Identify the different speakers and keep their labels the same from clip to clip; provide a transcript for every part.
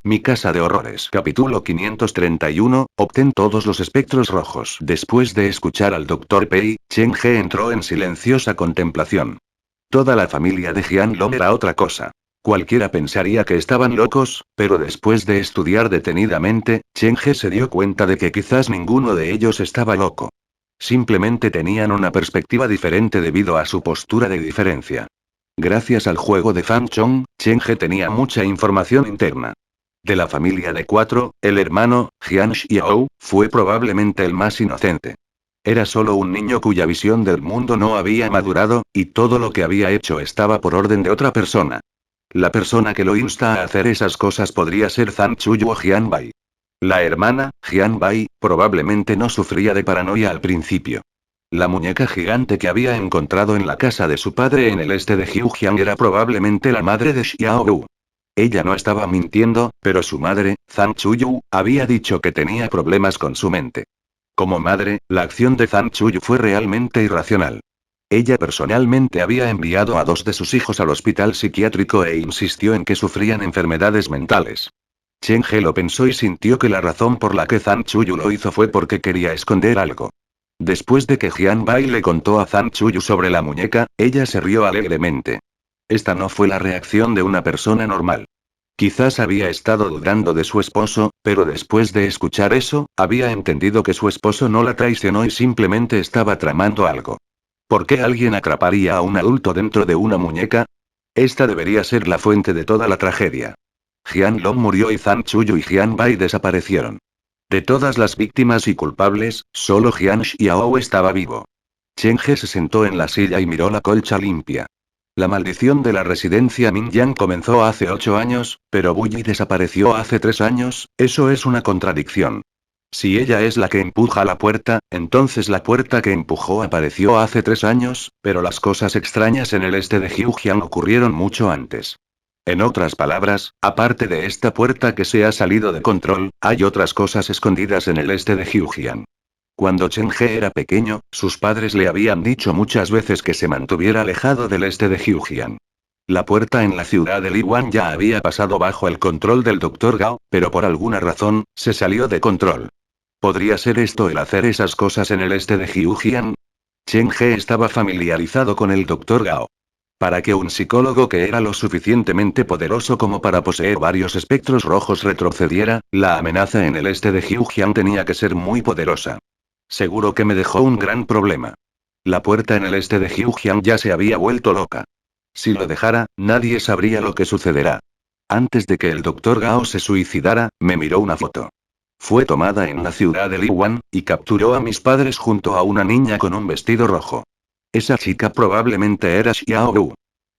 Speaker 1: Mi casa de horrores. Capítulo 531, obtén todos los espectros rojos. Después de escuchar al Dr. Pei, Chen He entró en silenciosa contemplación. Toda la familia de Jianlong era otra cosa. Cualquiera pensaría que estaban locos, pero después de estudiar detenidamente, Chen He se dio cuenta de que quizás ninguno de ellos estaba loco. Simplemente tenían una perspectiva diferente debido a su postura de diferencia. Gracias al juego de Fan Chong, Chen He tenía mucha información interna. De la familia de cuatro, el hermano, Jian Xiao, fue probablemente el más inocente. Era solo un niño cuya visión del mundo no había madurado, y todo lo que había hecho estaba por orden de otra persona. La persona que lo insta a hacer esas cosas podría ser Zhang Chuyu o Jian Bai. La hermana, Jian Bai, probablemente no sufría de paranoia al principio. La muñeca gigante que había encontrado en la casa de su padre en el este de Jiujiang era probablemente la madre de Xiao Wu. Ella no estaba mintiendo, pero su madre, Zhang Chuyu, había dicho que tenía problemas con su mente. Como madre, la acción de Zhang Chuyu fue realmente irracional. Ella personalmente había enviado a dos de sus hijos al hospital psiquiátrico e insistió en que sufrían enfermedades mentales. Chen He lo pensó y sintió que la razón por la que Zhang Chuyu lo hizo fue porque quería esconder algo. Después de que Jian Bai le contó a Zhang Chuyu sobre la muñeca, ella se rió alegremente. Esta no fue la reacción de una persona normal. Quizás había estado dudando de su esposo, pero después de escuchar eso, había entendido que su esposo no la traicionó y simplemente estaba tramando algo. ¿Por qué alguien atraparía a un adulto dentro de una muñeca? Esta debería ser la fuente de toda la tragedia. Jian Long murió y Zhang Chuyu y Jian Bai desaparecieron. De todas las víctimas y culpables, solo Jian Xiao estaba vivo. Chen He se sentó en la silla y miró la colcha limpia. La maldición de la residencia Mingyang comenzó hace 8 años, pero Bu Yi desapareció hace 3 años, eso es una contradicción. Si ella es la que empuja la puerta, entonces la puerta que empujó apareció hace 3 años, pero las cosas extrañas en el este de Jiujiang ocurrieron mucho antes. En otras palabras, aparte de esta puerta que se ha salido de control, hay otras cosas escondidas en el este de Jiujiang. Cuando Chen He era pequeño, sus padres le habían dicho muchas veces que se mantuviera alejado del este de Jiujiang. La puerta en la ciudad de Liwan ya había pasado bajo el control del Dr. Gao, pero por alguna razón, se salió de control. ¿Podría ser esto el hacer esas cosas en el este de Jiujiang? Chen He estaba familiarizado con el Dr. Gao. Para que un psicólogo que era lo suficientemente poderoso como para poseer varios espectros rojos retrocediera, la amenaza en el este de Jiujiang tenía que ser muy poderosa. Seguro que me dejó un gran problema. La puerta en el este de Jiujiang ya se había vuelto loca. Si lo dejara, nadie sabría lo que sucederá. Antes de que el Dr. Gao se suicidara, me miró una foto. Fue tomada en la ciudad de Liwan, y capturó a mis padres junto a una niña con un vestido rojo. Esa chica probablemente era Xiao Wu.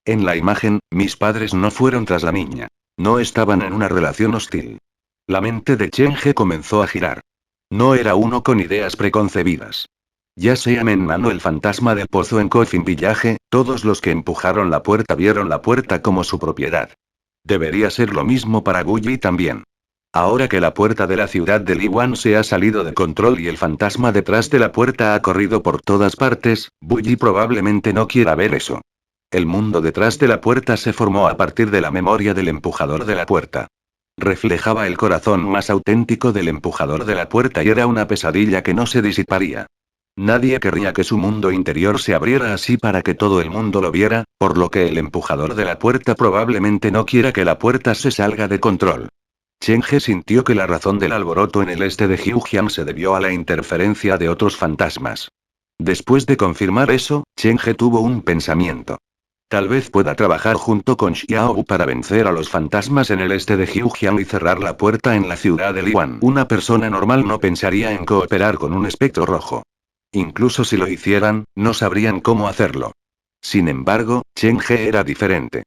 Speaker 1: En la imagen, mis padres no fueron tras la niña. No estaban en una relación hostil. La mente de Chen He comenzó a girar. No era uno con ideas preconcebidas. Ya sea Menmano el fantasma del pozo en Coffin Village, todos los que empujaron la puerta vieron la puerta como su propiedad. Debería ser lo mismo para Bu Yi también. Ahora que la puerta de la ciudad de Liwan se ha salido de control y el fantasma detrás de la puerta ha corrido por todas partes, Bu Yi probablemente no quiera ver eso. El mundo detrás de la puerta se formó a partir de la memoria del empujador de la puerta. Reflejaba el corazón más auténtico del empujador de la puerta y era una pesadilla que no se disiparía. Nadie querría que su mundo interior se abriera así para que todo el mundo lo viera, por lo que el empujador de la puerta probablemente no quiera que la puerta se salga de control. Chen He sintió que la razón del alboroto en el este de Jiujiang se debió a la interferencia de otros fantasmas. Después de confirmar eso, Chen He tuvo un pensamiento. Tal vez pueda trabajar junto con Xiao Wu para vencer a los fantasmas en el este de Jiujiang y cerrar la puerta en la ciudad de Liwan. Una persona normal no pensaría en cooperar con un espectro rojo. Incluso si lo hicieran, no sabrían cómo hacerlo. Sin embargo, Chen He era diferente.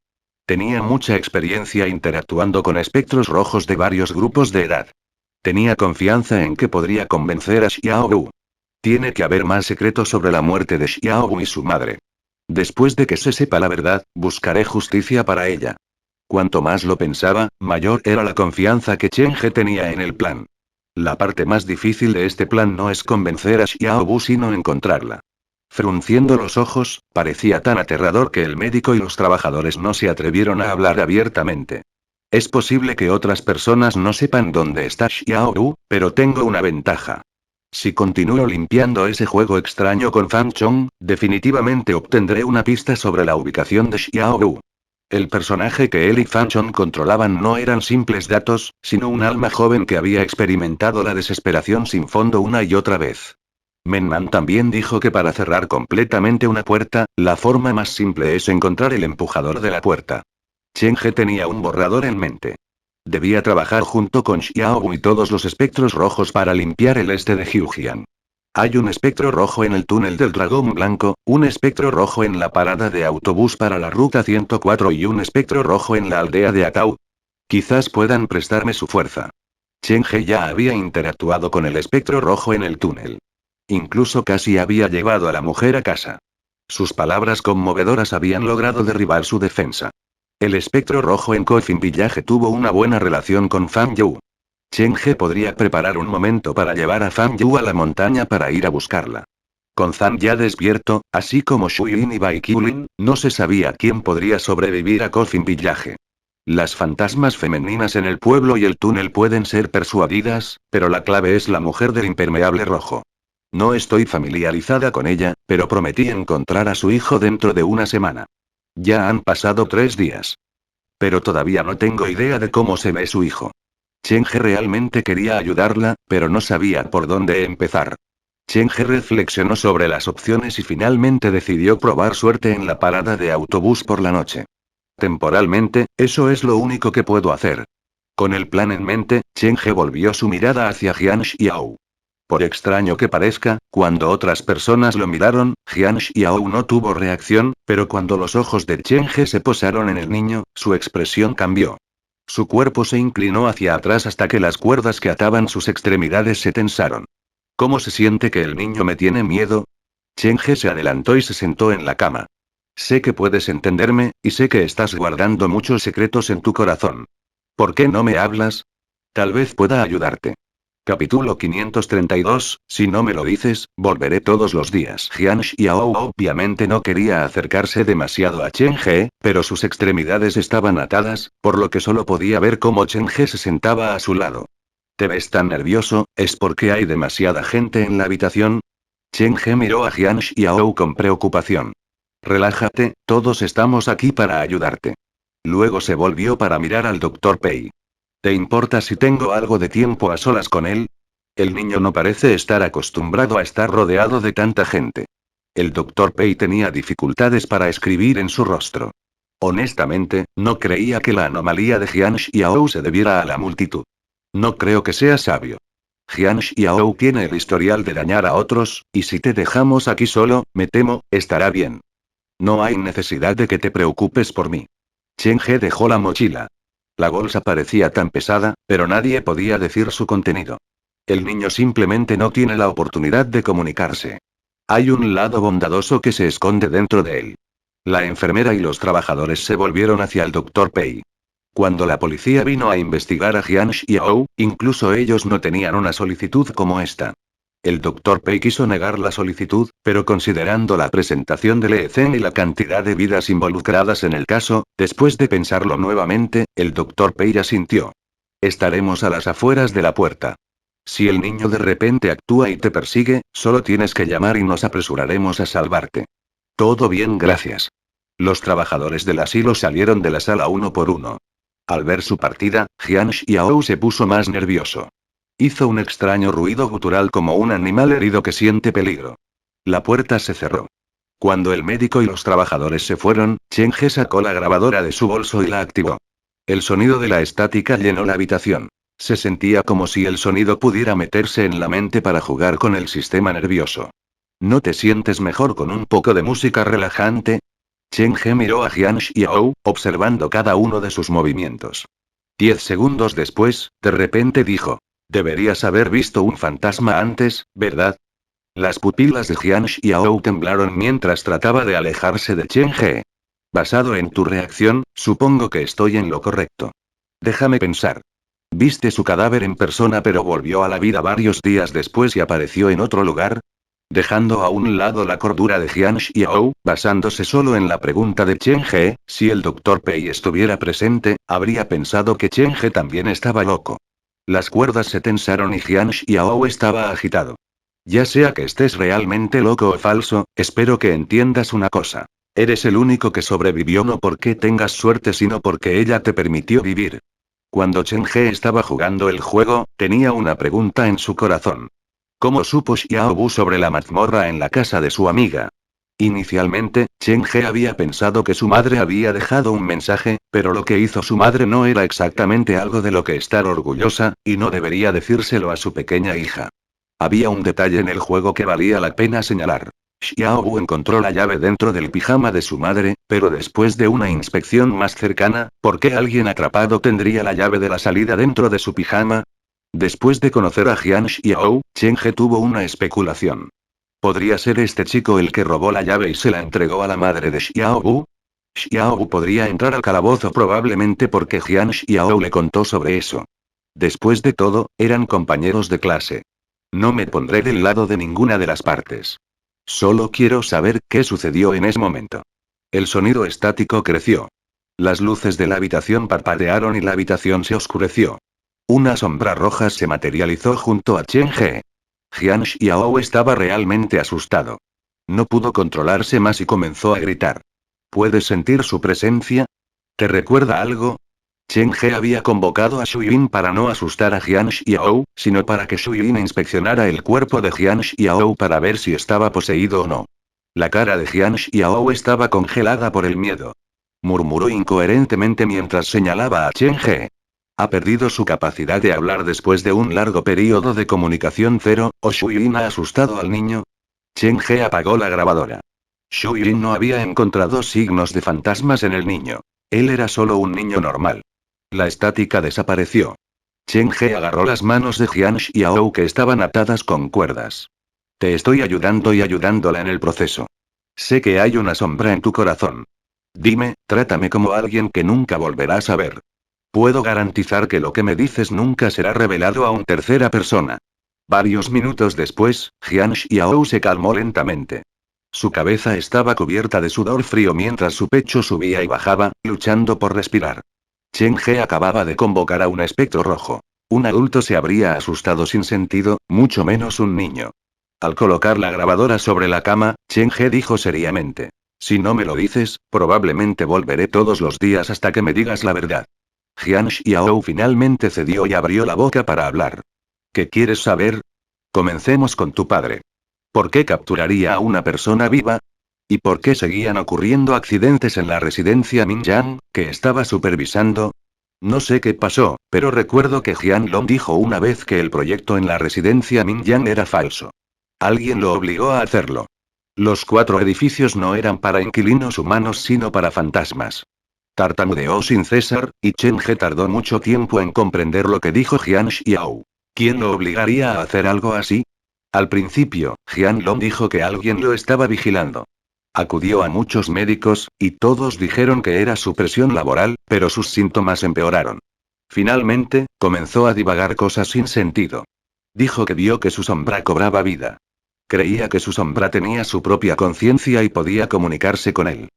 Speaker 1: Tenía mucha experiencia interactuando con espectros rojos de varios grupos de edad. Tenía confianza en que podría convencer a Xiao Wu. Tiene que haber más secretos sobre la muerte de Xiao Wu y su madre. Después de que se sepa la verdad, buscaré justicia para ella. Cuanto más lo pensaba, mayor era la confianza que Chen He tenía en el plan. La parte más difícil de este plan no es convencer a Xiao Wu sino encontrarla. Frunciendo los ojos, parecía tan aterrador que el médico y los trabajadores no se atrevieron a hablar abiertamente. Es posible que otras personas no sepan dónde está Xiaoyu, pero tengo una ventaja. Si continúo limpiando ese juego extraño con Fan Chong, definitivamente obtendré una pista sobre la ubicación de Xiaoyu. El personaje que él y Fan Chong controlaban no eran simples datos, sino un alma joven que había experimentado la desesperación sin fondo una y otra vez. Menman también dijo que para cerrar completamente una puerta, la forma más simple es encontrar el empujador de la puerta. Cheng-He tenía un borrador en mente. Debía trabajar junto con Xiaoyu y todos los espectros rojos para limpiar el este de Hyujian. Hay un espectro rojo en el túnel del dragón blanco, un espectro rojo en la parada de autobús para la ruta 104 y un espectro rojo en la aldea de Atau. Quizás puedan prestarme su fuerza. Cheng-He ya había interactuado con el espectro rojo en el túnel. Incluso casi había llevado a la mujer a casa. Sus palabras conmovedoras habían logrado derribar su defensa. El espectro rojo en Coffin Village tuvo una buena relación con Fan Yu. Cheng-He podría preparar un momento para llevar a Fan Yu a la montaña para ir a buscarla. Con Zan ya despierto, así como Shuyin y Baikulin, no se sabía quién podría sobrevivir a Coffin Village. Las fantasmas femeninas en el pueblo y el túnel pueden ser persuadidas, pero la clave es la mujer del impermeable rojo. No estoy familiarizada con ella, pero prometí encontrar a su hijo dentro de una semana. Ya han pasado 3 días. Pero todavía no tengo idea de cómo se ve su hijo. Cheng-He realmente quería ayudarla, pero no sabía por dónde empezar. Cheng-He reflexionó sobre las opciones y finalmente decidió probar suerte en la parada de autobús por la noche. Temporalmente, eso es lo único que puedo hacer. Con el plan en mente, Cheng-He volvió su mirada hacia Jian Xiao. Por extraño que parezca, cuando otras personas lo miraron, Jian Xiao no tuvo reacción, pero cuando los ojos de Cheng-He se posaron en el niño, su expresión cambió. Su cuerpo se inclinó hacia atrás hasta que las cuerdas que ataban sus extremidades se tensaron. ¿Cómo se siente que el niño me tiene miedo? Cheng-He se adelantó y se sentó en la cama. Sé que puedes entenderme, y sé que estás guardando muchos secretos en tu corazón. ¿Por qué no me hablas? Tal vez pueda ayudarte. Capítulo 532, si no me lo dices, volveré todos los días. Jian Xiao obviamente no quería acercarse demasiado a Cheng-He, pero sus extremidades estaban atadas, por lo que solo podía ver cómo Cheng-He se sentaba a su lado. ¿Te ves tan nervioso? ¿Es porque hay demasiada gente en la habitación? Cheng-He miró a Jian Xiao con preocupación. Relájate, todos estamos aquí para ayudarte. Luego se volvió para mirar al Dr. Pei. ¿Te importa si tengo algo de tiempo a solas con él? El niño no parece estar acostumbrado a estar rodeado de tanta gente. El Dr. Pei tenía dificultades para escribir en su rostro. Honestamente, no creía que la anomalía de Jian Xiao se debiera a la multitud. No creo que sea sabio. Jian Xiao tiene el historial de dañar a otros, y si te dejamos aquí solo, me temo, estará bien. No hay necesidad de que te preocupes por mí. Cheng-He dejó la mochila. La bolsa parecía tan pesada, pero nadie podía decir su contenido. El niño simplemente no tiene la oportunidad de comunicarse. Hay un lado bondadoso que se esconde dentro de él. La enfermera y los trabajadores se volvieron hacia el Dr. Pei. Cuando la policía vino a investigar a Jian Xiao, incluso ellos no tenían una solicitud como esta. El Dr. Pei quiso negar la solicitud, pero considerando la presentación de Lee Zhen y la cantidad de vidas involucradas en el caso, después de pensarlo nuevamente, el Dr. Pei asintió. Estaremos a las afueras de la puerta. Si el niño de repente actúa y te persigue, solo tienes que llamar y nos apresuraremos a salvarte. Todo bien, gracias. Los trabajadores del asilo salieron de la sala uno por uno. Al ver su partida, Jian Xiao se puso más nervioso. Hizo un extraño ruido gutural como un animal herido que siente peligro. La puerta se cerró. Cuando el médico y los trabajadores se fueron, Cheng-He sacó la grabadora de su bolso y la activó. El sonido de la estática llenó la habitación. Se sentía como si el sonido pudiera meterse en la mente para jugar con el sistema nervioso. ¿No te sientes mejor con un poco de música relajante? Cheng-He miró a Jian Xiao, observando cada uno de sus movimientos. 10 segundos después, de repente dijo. Deberías haber visto un fantasma antes, ¿verdad? Las pupilas de Jian Xiao temblaron mientras trataba de alejarse de Cheng-He. Basado en tu reacción, supongo que estoy en lo correcto. Déjame pensar. ¿Viste su cadáver en persona pero volvió a la vida varios días después y apareció en otro lugar? Dejando a un lado la cordura de Jian Xiao, basándose solo en la pregunta de Chen He, si el Dr. Pei estuviera presente, habría pensado que Chen He también estaba loco. Las cuerdas se tensaron y Jian Xiao estaba agitado. Ya sea que estés realmente loco o falso, espero que entiendas una cosa. Eres el único que sobrevivió no porque tengas suerte sino porque ella te permitió vivir. Cuando Chen He estaba jugando el juego, tenía una pregunta en su corazón. ¿Cómo supo Xiao Bu sobre la mazmorra en la casa de su amiga? Inicialmente, Chen He había pensado que su madre había dejado un mensaje, pero lo que hizo su madre no era exactamente algo de lo que estar orgullosa, y no debería decírselo a su pequeña hija. Había un detalle en el juego que valía la pena señalar. Xiao Bu encontró la llave dentro del pijama de su madre, pero después de una inspección más cercana, ¿por qué alguien atrapado tendría la llave de la salida dentro de su pijama? Después de conocer a Jian Xiao, Chen He tuvo una especulación. ¿Podría ser este chico el que robó la llave y se la entregó a la madre de Xiao Bu? Xiao Bu podría entrar al calabozo probablemente porque Jian Xiao le contó sobre eso. Después de todo, eran compañeros de clase. No me pondré del lado de ninguna de las partes. Solo quiero saber qué sucedió en ese momento. El sonido estático creció. Las luces de la habitación parpadearon y la habitación se oscureció. Una sombra roja se materializó junto a Chen He. Jian Xiao estaba realmente asustado. No pudo controlarse más y comenzó a gritar. ¿Puedes sentir su presencia? ¿Te recuerda algo? Chen He había convocado a Shu Yin para no asustar a Jian Xiao, sino para que Shu Yin inspeccionara el cuerpo de Jian Xiao para ver si estaba poseído o no. La cara de Jian Xiao estaba congelada por el miedo. Murmuró incoherentemente mientras señalaba a Chen He. ¿Ha perdido su capacidad de hablar después de un largo período de comunicación cero, o Shu Yin ha asustado al niño? Chen He apagó la grabadora. Shu Yin no había encontrado signos de fantasmas en el niño. Él era solo un niño normal. La estática desapareció. Chen He agarró las manos de Jian Xiao que estaban atadas con cuerdas. Te estoy ayudando y ayudándola en el proceso. Sé que hay una sombra en tu corazón. Dime, trátame como alguien que nunca volverás a ver. Puedo garantizar que lo que me dices nunca será revelado a una tercera persona. Varios minutos después, Jian Xiao se calmó lentamente. Su cabeza estaba cubierta de sudor frío mientras su pecho subía y bajaba, luchando por respirar. Chen He acababa de convocar a un espectro rojo. Un adulto se habría asustado sin sentido, mucho menos un niño. Al colocar la grabadora sobre la cama, Chen He dijo seriamente. Si no me lo dices, probablemente volveré todos los días hasta que me digas la verdad. Jian Xiao finalmente cedió y abrió la boca para hablar. ¿Qué quieres saber? Comencemos con tu padre. ¿Por qué capturaría a una persona viva? ¿Y por qué seguían ocurriendo accidentes en la residencia Mingyang, que estaba supervisando? No sé qué pasó, pero recuerdo que Jian Long dijo una vez que el proyecto en la residencia Mingyang era falso. Alguien lo obligó a hacerlo. Los 4 edificios no eran para inquilinos humanos sino para fantasmas. Tartamudeó sin cesar, y Chen He tardó mucho tiempo en comprender lo que dijo Jian Xiao. ¿Quién lo obligaría a hacer algo así? Al principio, Jian Long dijo que alguien lo estaba vigilando. Acudió a muchos médicos, y todos dijeron que era su presión laboral, pero sus síntomas empeoraron. Finalmente, comenzó a divagar cosas sin sentido. Dijo que vio que su sombra cobraba vida. Creía que su sombra tenía su propia conciencia y podía comunicarse con él.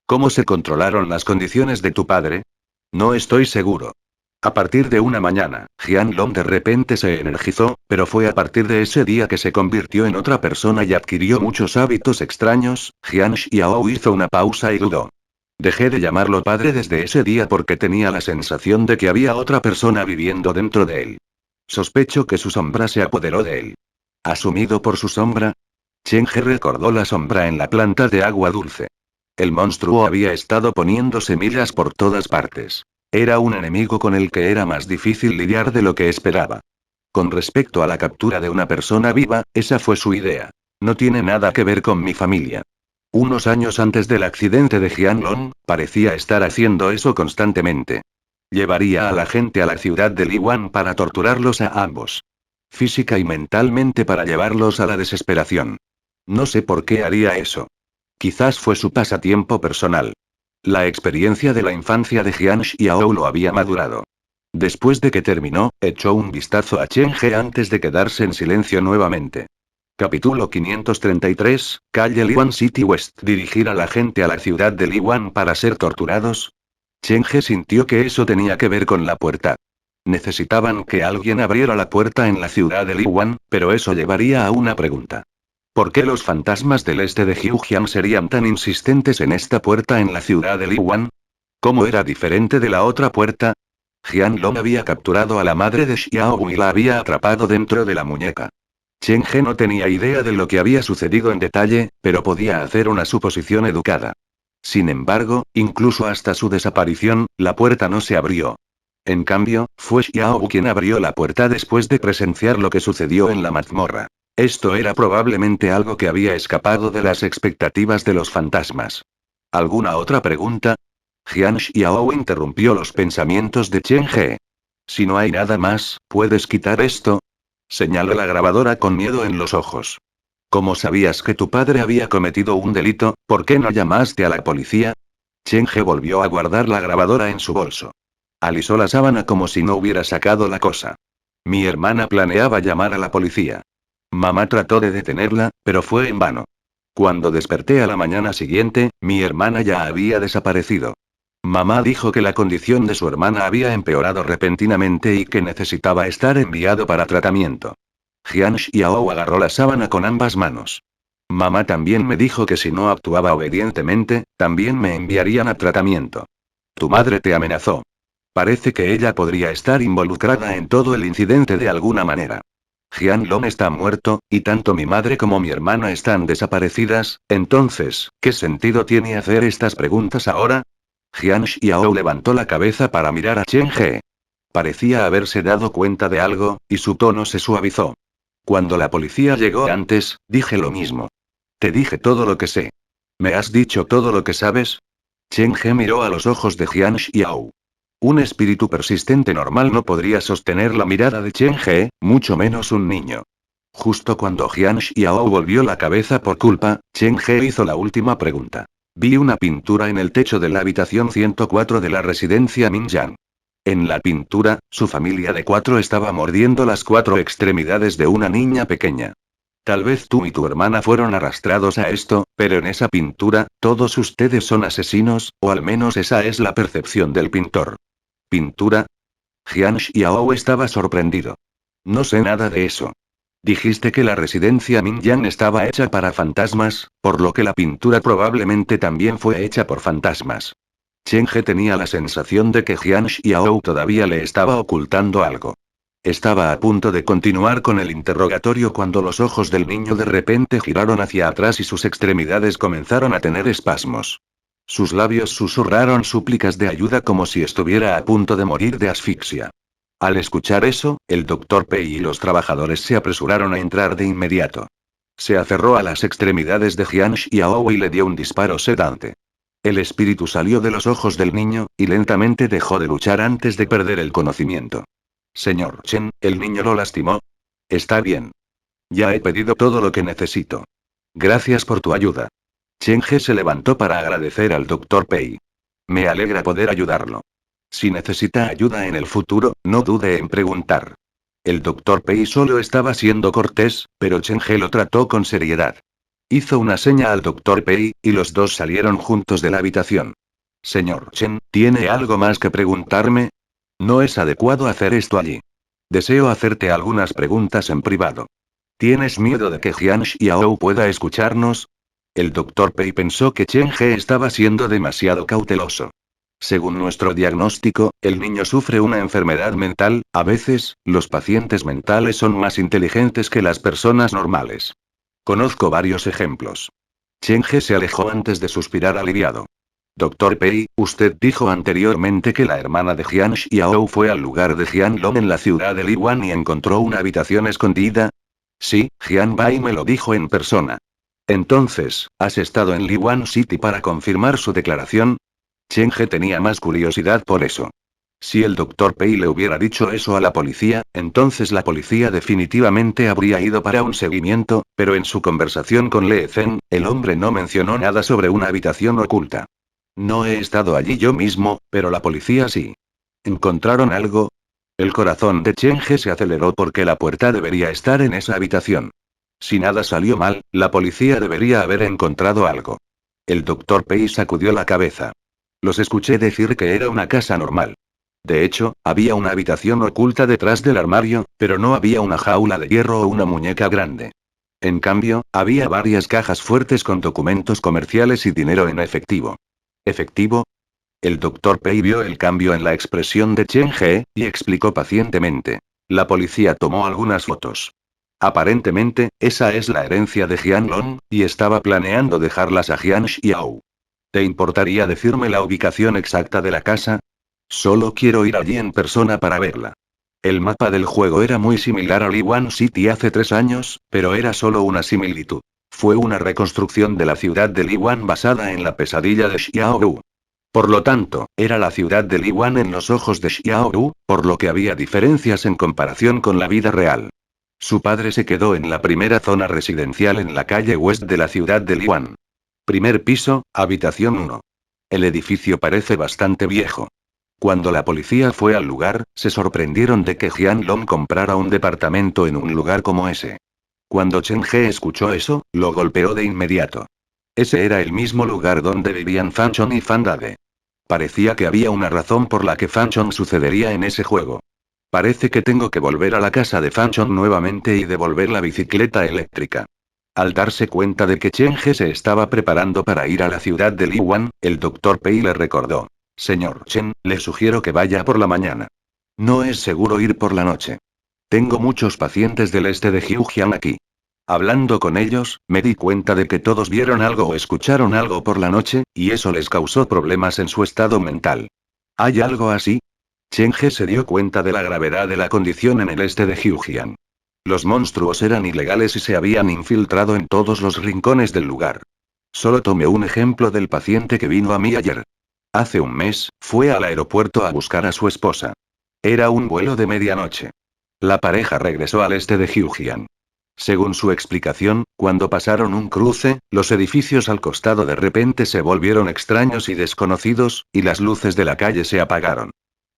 Speaker 1: ¿Cómo se controlaron las condiciones de tu padre? No estoy seguro. A partir de una mañana, Jian Long de repente se energizó, pero fue a partir de ese día que se convirtió en otra persona y adquirió muchos hábitos extraños. Jian Xiao hizo una pausa y dudó. Dejé de llamarlo padre desde ese día porque tenía la sensación de que había otra persona viviendo dentro de él. Sospecho que su sombra se apoderó de él. ¿Asumido por su sombra? Chen He recordó la sombra en la planta de agua dulce. El monstruo había estado poniendo semillas por todas partes. Era un enemigo con el que era más difícil lidiar de lo que esperaba. Con respecto a la captura de una persona viva, esa fue su idea. No tiene nada que ver con mi familia. Unos años antes del accidente de Jianlong, parecía estar haciendo eso constantemente. Llevaría a la gente a la ciudad de Liwan para torturarlos a ambos. Física y mentalmente para llevarlos a la desesperación. No sé por qué haría eso. Quizás fue su pasatiempo personal. La experiencia de la infancia de Jian Xiao lo había madurado. Después de que terminó, echó un vistazo a Chen He antes de quedarse en silencio nuevamente. Capítulo 533, calle Liwan City West. ¿Dirigir a la gente a la ciudad de Liwan para ser torturados? Cheng-he sintió que eso tenía que ver con la puerta. Necesitaban que alguien abriera la puerta en la ciudad de Liwan, pero eso llevaría a una pregunta. ¿Por qué los fantasmas del este de Hyujian serían tan insistentes en esta puerta en la ciudad de Liwan? ¿Cómo era diferente de la otra puerta? Jianlong había capturado a la madre de Xiaowu y la había atrapado dentro de la muñeca. Cheng-he no tenía idea de lo que había sucedido en detalle, pero podía hacer una suposición educada. Sin embargo, incluso hasta su desaparición, la puerta no se abrió. En cambio, fue Xiaowu quien abrió la puerta después de presenciar lo que sucedió en la mazmorra. Esto era probablemente algo que había escapado de las expectativas de los fantasmas. ¿Alguna otra pregunta? Jian Xiaowu interrumpió los pensamientos de Cheng-he. Si no hay nada más, ¿puedes quitar esto? Señaló la grabadora con miedo en los ojos. ¿Cómo sabías que tu padre había cometido un delito? ¿Por qué no llamaste a la policía? Cheng-he volvió a guardar la grabadora en su bolso. Alisó la sábana como si no hubiera sacado la cosa. Mi hermana planeaba llamar a la policía. Mamá trató de detenerla, pero fue en vano. Cuando desperté a la mañana siguiente, mi hermana ya había desaparecido. Mamá dijo que la condición de su hermana había empeorado repentinamente y que necesitaba estar enviado para tratamiento. Jian Xiaowu agarró la sábana con ambas manos. Mamá también me dijo que si no actuaba obedientemente, también me enviarían a tratamiento. Tu madre te amenazó. Parece que ella podría estar involucrada en todo el incidente de alguna manera. Jianlong está muerto, y tanto mi madre como mi hermana están desaparecidas, entonces, ¿qué sentido tiene hacer estas preguntas ahora? Jian Xiaowu levantó la cabeza para mirar a Cheng-he. Parecía haberse dado cuenta de algo, y su tono se suavizó. Cuando la policía llegó antes, dije lo mismo. Te dije todo lo que sé. ¿Me has dicho todo lo que sabes? Cheng-he miró a los ojos de Jian Xiaowu. Un espíritu persistente normal no podría sostener la mirada de Cheng-he, mucho menos un niño. Justo cuando Jian Xiaowu volvió la cabeza por culpa, Cheng-he hizo la última pregunta. Vi una pintura en el techo de la habitación 104 de la residencia Mingyang. En la pintura, su familia de 4 estaba mordiendo las 4 extremidades de una niña pequeña. Tal vez tú y tu hermana fueron arrastrados a esto, pero en esa pintura, todos ustedes son asesinos, o al menos esa es la percepción del pintor. ¿Pintura? Jian Xiaowu estaba sorprendido. No sé nada de eso. Dijiste que la residencia Mingyang estaba hecha para fantasmas, por lo que la pintura probablemente también fue hecha por fantasmas. Cheng-he tenía la sensación de que Jian Xiaowu todavía le estaba ocultando algo. Estaba a punto de continuar con el interrogatorio cuando los ojos del niño de repente giraron hacia atrás y sus extremidades comenzaron a tener espasmos. Sus labios susurraron súplicas de ayuda como si estuviera a punto de morir de asfixia. Al escuchar eso, el Dr. Pei y los trabajadores se apresuraron a entrar de inmediato. Se aferró a las extremidades de Jian Xiaowu y le dio un disparo sedante. El espíritu salió de los ojos del niño, y lentamente dejó de luchar antes de perder el conocimiento. Señor Chen, ¿el niño lo lastimó? Está bien. Ya he pedido todo lo que necesito. Gracias por tu ayuda. Cheng-he se levantó para agradecer al Dr. Pei. Me alegra poder ayudarlo. Si necesita ayuda en el futuro, no dude en preguntar. El Dr. Pei solo estaba siendo cortés, pero Cheng-he lo trató con seriedad. Hizo una seña al Dr. Pei, y los dos salieron juntos de la habitación. Señor Chen, ¿tiene algo más que preguntarme? No es adecuado hacer esto allí. Deseo hacerte algunas preguntas en privado. ¿Tienes miedo de que Jian Xiaowu pueda escucharnos? El Dr. Pei pensó que Cheng-he estaba siendo demasiado cauteloso. Según nuestro diagnóstico, el niño sufre una enfermedad mental. A veces, los pacientes mentales son más inteligentes que las personas normales. Conozco varios ejemplos. Cheng-he se alejó antes de suspirar aliviado. Dr. Pei, usted dijo anteriormente que la hermana de Jian Xiaowu fue al lugar de Jianlong en la ciudad de Liwan y encontró una habitación escondida. Sí, Jian Bai me lo dijo en persona. Entonces, ¿has estado en Liwan City para confirmar su declaración? Cheng-he tenía más curiosidad por eso. Si el Dr. Pei le hubiera dicho eso a la policía, entonces la policía definitivamente habría ido para un seguimiento, pero en su conversación con Le Zhen, el hombre no mencionó nada sobre una habitación oculta. No he estado allí yo mismo, pero la policía sí. ¿Encontraron algo? El corazón de Cheng-he se aceleró porque la puerta debería estar en esa habitación. Si nada salió mal, la policía debería haber encontrado algo. El doctor Pei sacudió la cabeza. Los escuché decir que era una casa normal. De hecho, había una habitación oculta detrás del armario, pero no había una jaula de hierro o una muñeca grande. En cambio, había varias cajas fuertes con documentos comerciales y dinero en efectivo. ¿Efectivo? El doctor Pei vio el cambio en la expresión de Chen He, y explicó pacientemente. La policía tomó algunas fotos. Aparentemente, esa es la herencia de Jianlong, y estaba planeando dejarlas a Jian Xiao. ¿Te importaría decirme la ubicación exacta de la casa? Solo quiero ir allí en persona para verla. El mapa del juego era muy similar a Liwan City hace 3 años, pero era solo una similitud. Fue una reconstrucción de la ciudad de Liwan basada en la pesadilla de Xiaoru. Por lo tanto, era la ciudad de Liwan en los ojos de Xiaoru, por lo que había diferencias en comparación con la vida real. Su padre se quedó en la primera zona residencial en la calle West de la ciudad de Liwan. Primer piso, habitación 1. El edificio parece bastante viejo. Cuando la policía fue al lugar, se sorprendieron de que Jianlong comprara un departamento en un lugar como ese. Cuando Chen He escuchó eso, lo golpeó de inmediato. Ese era el mismo lugar donde vivían Fanchon y Fandade. Parecía que había una razón por la que Fanchon sucedería en ese juego. Parece que tengo que volver a la casa de Fanchon nuevamente y devolver la bicicleta eléctrica. Al darse cuenta de que Chen He se estaba preparando para ir a la ciudad de Liwan, el doctor Pei le recordó. Señor Chen, le sugiero que vaya por la mañana. No es seguro ir por la noche. Tengo muchos pacientes del este de Jiujiang aquí. Hablando con ellos, me di cuenta de que todos vieron algo o escucharon algo por la noche, y eso les causó problemas en su estado mental. ¿Hay algo así? Chen He se dio cuenta de la gravedad de la condición en el este de Jiujiang. Los monstruos eran ilegales y se habían infiltrado en todos los rincones del lugar. Solo tomé un ejemplo del paciente que vino a mí ayer. Hace un mes, fue al aeropuerto a buscar a su esposa. Era un vuelo de medianoche. La pareja regresó al este de Jiujiang. Según su explicación, cuando pasaron un cruce, los edificios al costado de repente se volvieron extraños y desconocidos, y las luces de la calle se apagaron.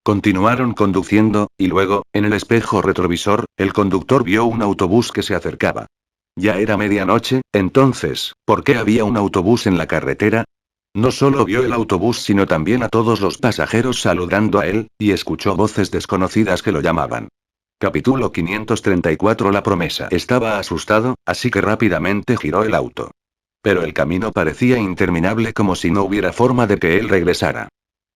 Speaker 1: Continuaron conduciendo, y luego, en el espejo retrovisor, el conductor vio un autobús que se acercaba. Ya era medianoche, entonces, ¿por qué había un autobús en la carretera? No solo vio el autobús sino también a todos los pasajeros saludando a él, y escuchó voces desconocidas que lo llamaban. Capítulo 534. La promesa. Estaba asustado, así que rápidamente giró el auto. Pero el camino parecía interminable como si no hubiera forma de que él regresara.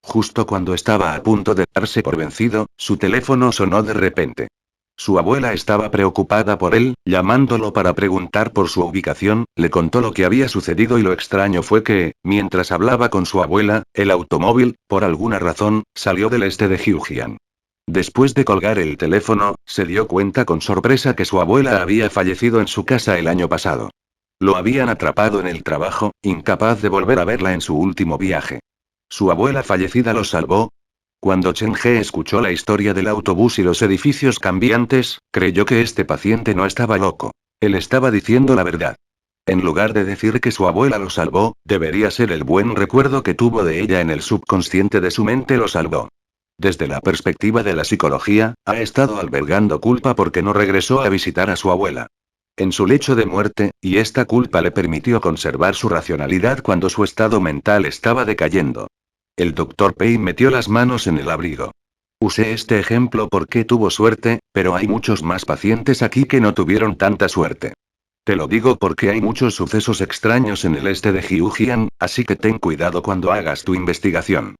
Speaker 1: Justo cuando estaba a punto de darse por vencido, su teléfono sonó de repente. Su abuela estaba preocupada por él, llamándolo para preguntar por su ubicación, le contó lo que había sucedido y lo extraño fue que, mientras hablaba con su abuela, el automóvil, por alguna razón, salió del este de Jiujiang. Después de colgar el teléfono, se dio cuenta con sorpresa que su abuela había fallecido en su casa el año pasado. Lo habían atrapado en el trabajo, incapaz de volver a verla en su último viaje. ¿Su abuela fallecida lo salvó? Cuando Chen He escuchó la historia del autobús y los edificios cambiantes, creyó que este paciente no estaba loco. Él estaba diciendo la verdad. En lugar de decir que su abuela lo salvó, debería ser el buen recuerdo que tuvo de ella en el subconsciente de su mente lo salvó. Desde la perspectiva de la psicología, ha estado albergando culpa porque no regresó a visitar a su abuela. En su lecho de muerte, y esta culpa le permitió conservar su racionalidad cuando su estado mental estaba decayendo. El doctor Pei metió las manos en el abrigo. Usé este ejemplo porque tuvo suerte, pero hay muchos más pacientes aquí que no tuvieron tanta suerte. Te lo digo porque hay muchos sucesos extraños en el este de Jiujiang, así que ten cuidado cuando hagas tu investigación.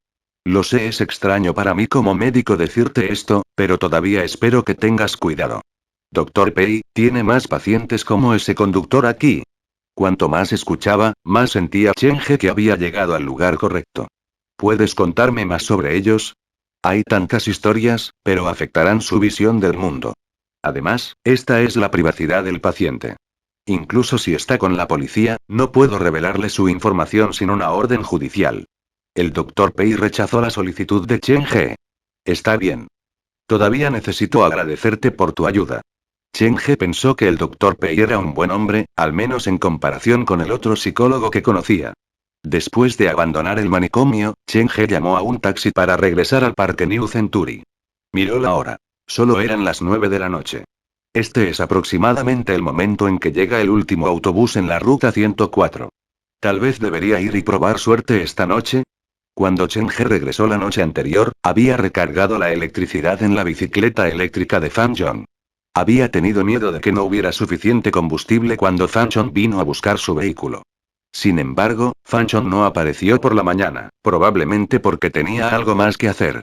Speaker 1: Lo sé, es extraño para mí como médico decirte esto, pero todavía espero que tengas cuidado. Doctor Pei, ¿tiene más pacientes como ese conductor aquí? Cuanto más escuchaba, más sentía Chen He que había llegado al lugar correcto. ¿Puedes contarme más sobre ellos? Hay tantas historias, pero afectarán su visión del mundo. Además, esta es la privacidad del paciente. Incluso si está con la policía, no puedo revelarle su información sin una orden judicial. El doctor Pei rechazó la solicitud de Chen He. Está bien. Todavía necesito agradecerte por tu ayuda. Chen He pensó que el doctor Pei era un buen hombre, al menos en comparación con el otro psicólogo que conocía. Después de abandonar el manicomio, Chen He llamó a un taxi para regresar al parque New Century. Miró la hora. Solo eran las 9 de la noche. Este es aproximadamente el momento en que llega el último autobús en la ruta 104. Tal vez debería ir y probar suerte esta noche. Cuando Chen He regresó la noche anterior, había recargado la electricidad en la bicicleta eléctrica de Fan Zhong. Había tenido miedo de que no hubiera suficiente combustible cuando Fan Zhong vino a buscar su vehículo. Sin embargo, Fan Zhong no apareció por la mañana, probablemente porque tenía algo más que hacer.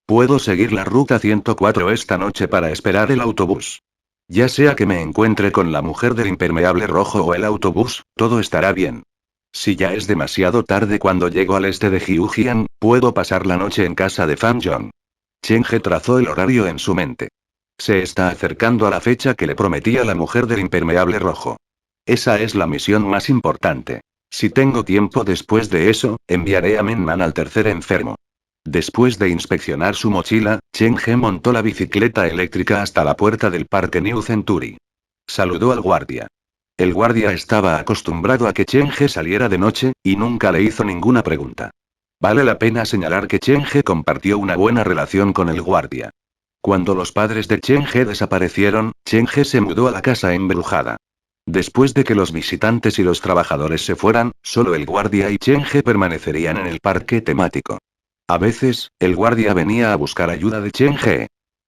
Speaker 1: Puedo seguir la ruta 104 esta noche para esperar el autobús. Ya sea que me encuentre con la mujer del impermeable rojo o el autobús, todo estará bien. Si ya es demasiado tarde cuando llego al este de Jiujiang, puedo pasar la noche en casa de Fan Zhong. Chen He trazó el horario en su mente. Se está acercando a la fecha que le prometía la mujer del impermeable rojo. Esa es la misión más importante. Si tengo tiempo después de eso, enviaré a Menman al tercer enfermo. Después de inspeccionar su mochila, Chen He montó la bicicleta eléctrica hasta la puerta del Parque New Century. Saludó al guardia. El guardia estaba acostumbrado a que Chen He saliera de noche, y nunca le hizo ninguna pregunta. Vale la pena señalar que Chen He compartió una buena relación con el guardia. Cuando los padres de Chen He desaparecieron, Chen He se mudó a la casa embrujada. Después de que los visitantes y los trabajadores se fueran, solo el guardia y Chen He permanecerían en el parque temático. A veces, el guardia venía a buscar ayuda de Chen He.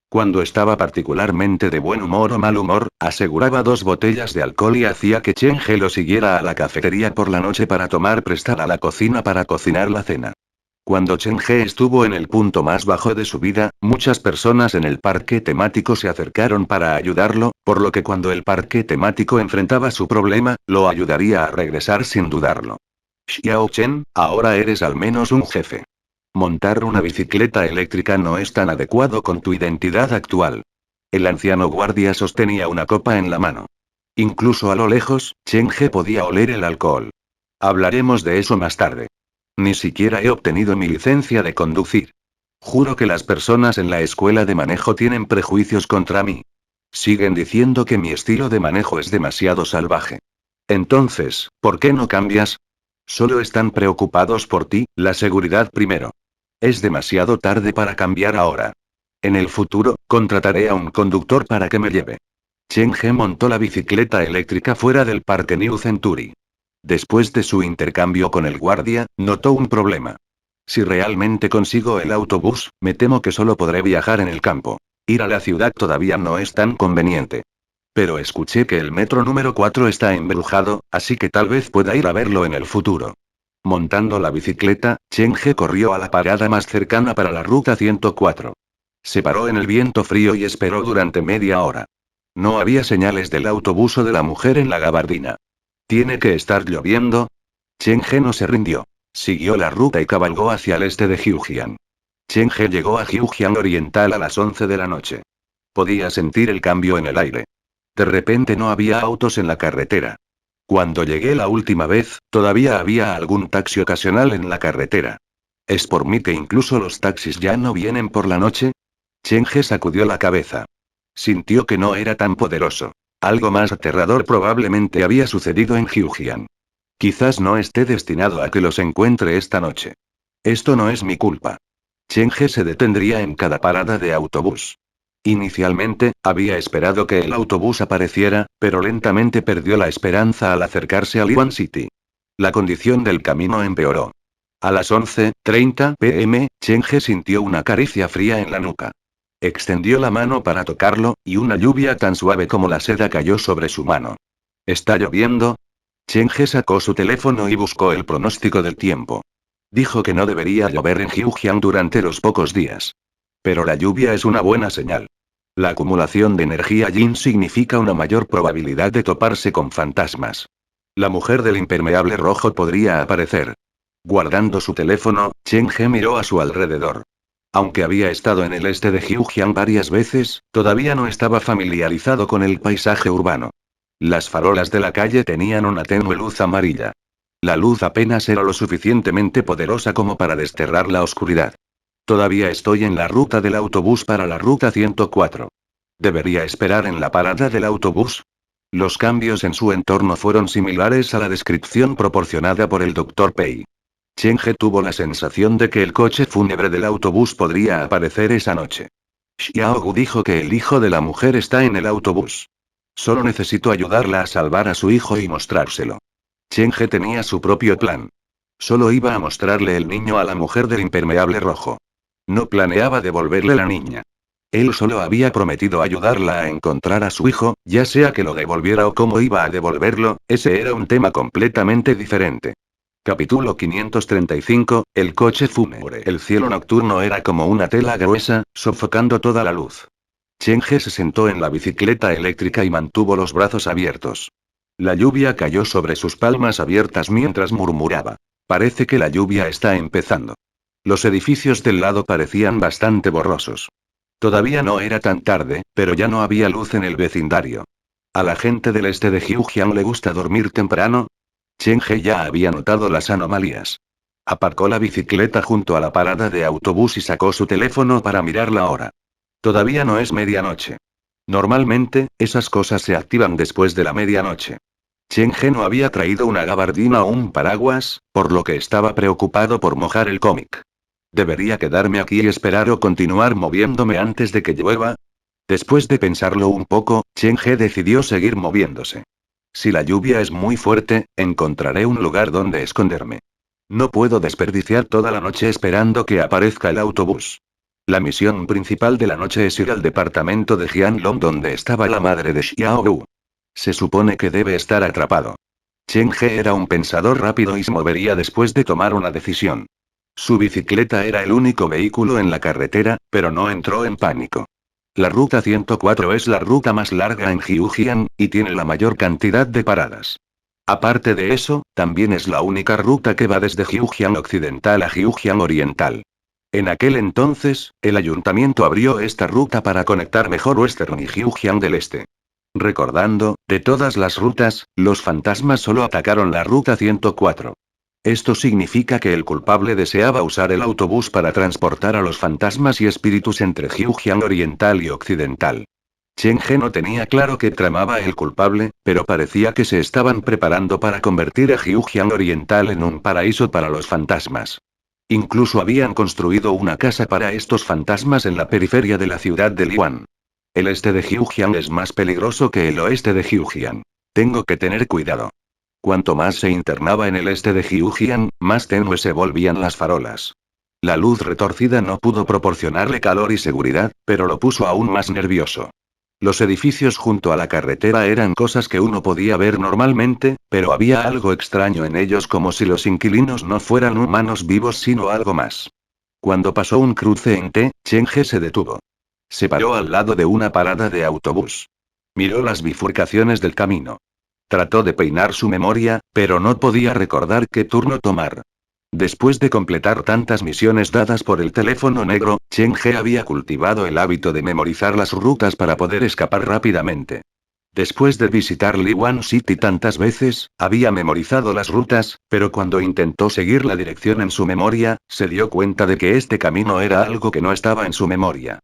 Speaker 1: Cuando estaba particularmente de buen humor o mal humor, aseguraba 2 botellas de alcohol y hacía que Chen He lo siguiera a la cafetería por la noche para tomar prestada la cocina para cocinar la cena. Cuando Chen He estuvo en el punto más bajo de su vida, muchas personas en el parque temático se acercaron para ayudarlo, por lo que cuando el parque temático enfrentaba su problema, lo ayudaría a regresar sin dudarlo. Xiao Chen, ahora eres al menos un jefe. Montar una bicicleta eléctrica no es tan adecuado con tu identidad actual. El anciano guardia sostenía una copa en la mano. Incluso a lo lejos, Chen He podía oler el alcohol. Hablaremos de eso más tarde. Ni siquiera he obtenido mi licencia de conducir. Juro que las personas en la escuela de manejo tienen prejuicios contra mí. Siguen diciendo que mi estilo de manejo es demasiado salvaje. Entonces, ¿por qué no cambias? Solo están preocupados por ti, la seguridad primero. Es demasiado tarde para cambiar ahora. En el futuro, contrataré a un conductor para que me lleve. Chen He montó la bicicleta eléctrica fuera del Parque New Century. Después de su intercambio con el guardia, notó un problema. Si realmente consigo el autobús, me temo que solo podré viajar en el campo. Ir a la ciudad todavía no es tan conveniente. Pero escuché que el metro número 4 está embrujado, así que tal vez pueda ir a verlo en el futuro. Montando la bicicleta, Chen He corrió a la parada más cercana para la ruta 104. Se paró en el viento frío y esperó durante media hora. No había señales del autobús o de la mujer en la gabardina. ¿Tiene que estar lloviendo? Chen He no se rindió. Siguió la ruta y cabalgó hacia el este de Jiujiang. Chen He llegó a Jiujiang Oriental a las 11 de la noche. Podía sentir el cambio en el aire. De repente no había autos en la carretera. Cuando llegué la última vez, todavía había algún taxi ocasional en la carretera. ¿Es por mí que incluso los taxis ya no vienen por la noche? Chen He sacudió la cabeza. Sintió que no era tan poderoso. Algo más aterrador probablemente había sucedido en Jiujiang. Quizás no esté destinado a que los encuentre esta noche. Esto no es mi culpa. Chen He se detendría en cada parada de autobús. Inicialmente, había esperado que el autobús apareciera, pero lentamente perdió la esperanza al acercarse a Liwan City. La condición del camino empeoró. A las 11:30 p.m., Chen He sintió una caricia fría en la nuca. Extendió la mano para tocarlo, y una lluvia tan suave como la seda cayó sobre su mano. ¿Está lloviendo? Chen He sacó su teléfono y buscó el pronóstico del tiempo. Dijo que no debería llover en Jiujiang durante los pocos días. Pero la lluvia es una buena señal. La acumulación de energía yin significa una mayor probabilidad de toparse con fantasmas. La mujer del impermeable rojo podría aparecer. Guardando su teléfono, Chen He miró a su alrededor. Aunque había estado en el este de Jiujiang varias veces, todavía no estaba familiarizado con el paisaje urbano. Las farolas de la calle tenían una tenue luz amarilla. La luz apenas era lo suficientemente poderosa como para desterrar la oscuridad. Todavía estoy en la ruta del autobús para la ruta 104. ¿Debería esperar en la parada del autobús? Los cambios en su entorno fueron similares a la descripción proporcionada por el Dr. Pei. Chen He tuvo la sensación de que el coche fúnebre del autobús podría aparecer esa noche. Xiaogu dijo que el hijo de la mujer está en el autobús. Solo necesito ayudarla a salvar a su hijo y mostrárselo. Chen He tenía su propio plan. Solo iba a mostrarle el niño a la mujer del impermeable rojo. No planeaba devolverle la niña. Él solo había prometido ayudarla a encontrar a su hijo, ya sea que lo devolviera o cómo iba a devolverlo, ese era un tema completamente diferente. Capítulo 535, el coche fúnebre. El cielo nocturno era como una tela gruesa, sofocando toda la luz. Chen He se sentó en la bicicleta eléctrica y mantuvo los brazos abiertos. La lluvia cayó sobre sus palmas abiertas mientras murmuraba. Parece que la lluvia está empezando. Los edificios del lado parecían bastante borrosos. Todavía no era tan tarde, pero ya no había luz en el vecindario. ¿A la gente del este de Jiujiang le gusta dormir temprano? Chen He ya había notado las anomalías. Aparcó la bicicleta junto a la parada de autobús y sacó su teléfono para mirar la hora. Todavía no es medianoche. Normalmente, esas cosas se activan después de la medianoche. Chen He no había traído una gabardina o un paraguas, por lo que estaba preocupado por mojar el cómic. ¿Debería quedarme aquí y esperar o continuar moviéndome antes de que llueva? Después de pensarlo un poco, Chen He decidió seguir moviéndose. Si la lluvia es muy fuerte, encontraré un lugar donde esconderme. No puedo desperdiciar toda la noche esperando que aparezca el autobús. La misión principal de la noche es ir al departamento de Jianlong donde estaba la madre de Xiaoyu. Se supone que debe estar atrapado. Chen He era un pensador rápido y se movería después de tomar una decisión. Su bicicleta era el único vehículo en la carretera, pero no entró en pánico. La ruta 104 es la ruta más larga en Jiujiang, y tiene la mayor cantidad de paradas. Aparte de eso, también es la única ruta que va desde Jiujiang Occidental a Jiujiang Oriental. En aquel entonces, el ayuntamiento abrió esta ruta para conectar mejor Western y Jiujiang del Este. Recordando, de todas las rutas, los fantasmas solo atacaron la ruta 104. Esto significa que el culpable deseaba usar el autobús para transportar a los fantasmas y espíritus entre Jiujiang Oriental y Occidental. Chen He no tenía claro qué tramaba el culpable, pero parecía que se estaban preparando para convertir a Jiujiang Oriental en un paraíso para los fantasmas. Incluso habían construido una casa para estos fantasmas en la periferia de la ciudad de Liwan. El este de Jiujiang es más peligroso que el oeste de Jiujiang. Tengo que tener cuidado. Cuanto más se internaba en el este de Jiujiang, más tenue se volvían las farolas. La luz retorcida no pudo proporcionarle calor y seguridad, pero lo puso aún más nervioso. Los edificios junto a la carretera eran cosas que uno podía ver normalmente, pero había algo extraño en ellos como si los inquilinos no fueran humanos vivos sino algo más. Cuando pasó un cruce en T, Chen He se detuvo. Se paró al lado de una parada de autobús. Miró las bifurcaciones del camino. Trató de peinar su memoria, pero no podía recordar qué turno tomar. Después de completar tantas misiones dadas por el teléfono negro, Chen He había cultivado el hábito de memorizar las rutas para poder escapar rápidamente. Después de visitar Liwan City tantas veces, había memorizado las rutas, pero cuando intentó seguir la dirección en su memoria, se dio cuenta de que este camino era algo que no estaba en su memoria.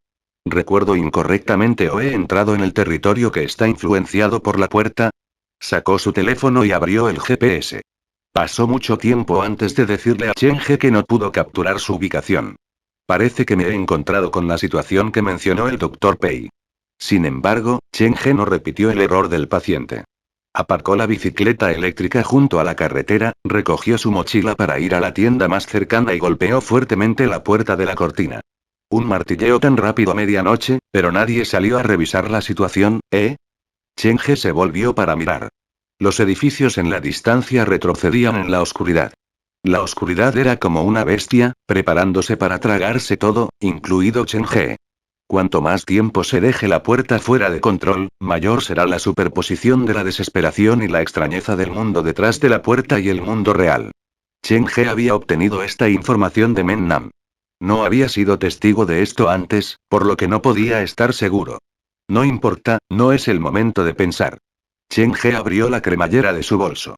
Speaker 1: ¿Recuerdo incorrectamente o he entrado en el territorio que está influenciado por la puerta? Sacó su teléfono y abrió el GPS. Pasó mucho tiempo antes de decirle a Chen He que no pudo capturar su ubicación. Parece que me he encontrado con la situación que mencionó el Dr. Pei. Sin embargo, Chen He no repitió el error del paciente. Aparcó la bicicleta eléctrica junto a la carretera, recogió su mochila para ir a la tienda más cercana y golpeó fuertemente la puerta de la cortina. Un martilleo tan rápido a medianoche, pero nadie salió a revisar la situación, ¿eh? Chen He se volvió para mirar. Los edificios en la distancia retrocedían en la oscuridad. La oscuridad era como una bestia, preparándose para tragarse todo, incluido Chen He. Cuanto más tiempo se deje la puerta fuera de control, mayor será la superposición de la desesperación y la extrañeza del mundo detrás de la puerta y el mundo real. Chen He había obtenido esta información de Men Nam. No había sido testigo de esto antes, por lo que no podía estar seguro. No importa, no es el momento de pensar. Chen He abrió la cremallera de su bolso.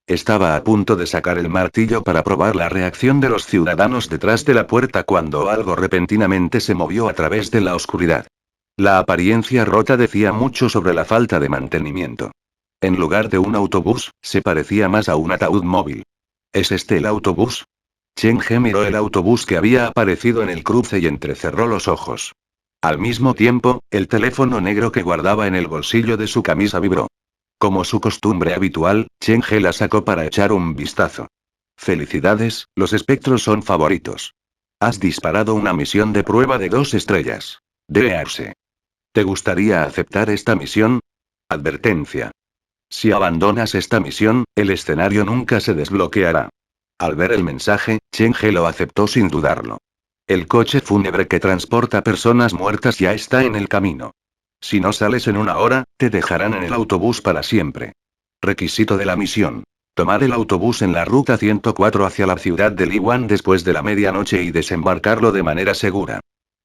Speaker 1: Estaba a punto de sacar el martillo para probar la reacción de los ciudadanos detrás de la puerta cuando algo repentinamente se movió a través de la oscuridad. La apariencia rota decía mucho sobre la falta de mantenimiento. En lugar de un autobús, se parecía más a un ataúd móvil. ¿Es este el autobús? Chen He miró el autobús que había aparecido en el cruce y entrecerró los ojos. Al mismo tiempo, el teléfono negro que guardaba en el bolsillo de su camisa vibró. Como su costumbre habitual, Chen He la sacó para echar un vistazo. Felicidades, los espectros son favoritos. Has disparado una misión de prueba de 2 estrellas. Dearse. ¿Te gustaría aceptar esta misión? Advertencia. Si abandonas esta misión, el escenario nunca se desbloqueará. Al ver el mensaje, Chen He lo aceptó sin dudarlo. El coche fúnebre que transporta personas muertas ya está en el camino. Si no sales en 1 hora, te dejarán en el autobús para siempre. Requisito de la misión. Tomar el autobús en la ruta 104 hacia la ciudad de Liwan después de la medianoche y desembarcarlo de manera segura.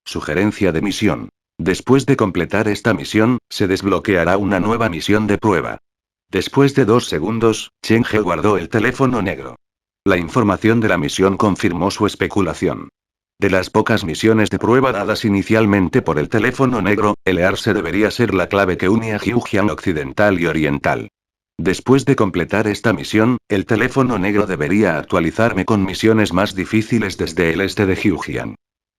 Speaker 1: Sugerencia de misión. Después de completar esta misión, se desbloqueará una nueva misión de prueba. Después de 2 segundos, Chen He guardó el teléfono negro. La información de la misión confirmó su especulación. De las pocas misiones de prueba dadas inicialmente por el teléfono negro, el EARSE debería ser la clave que une a Hyujian occidental y oriental. Después de completar esta misión, el teléfono negro debería actualizarme con misiones más difíciles desde el este de Hyujian.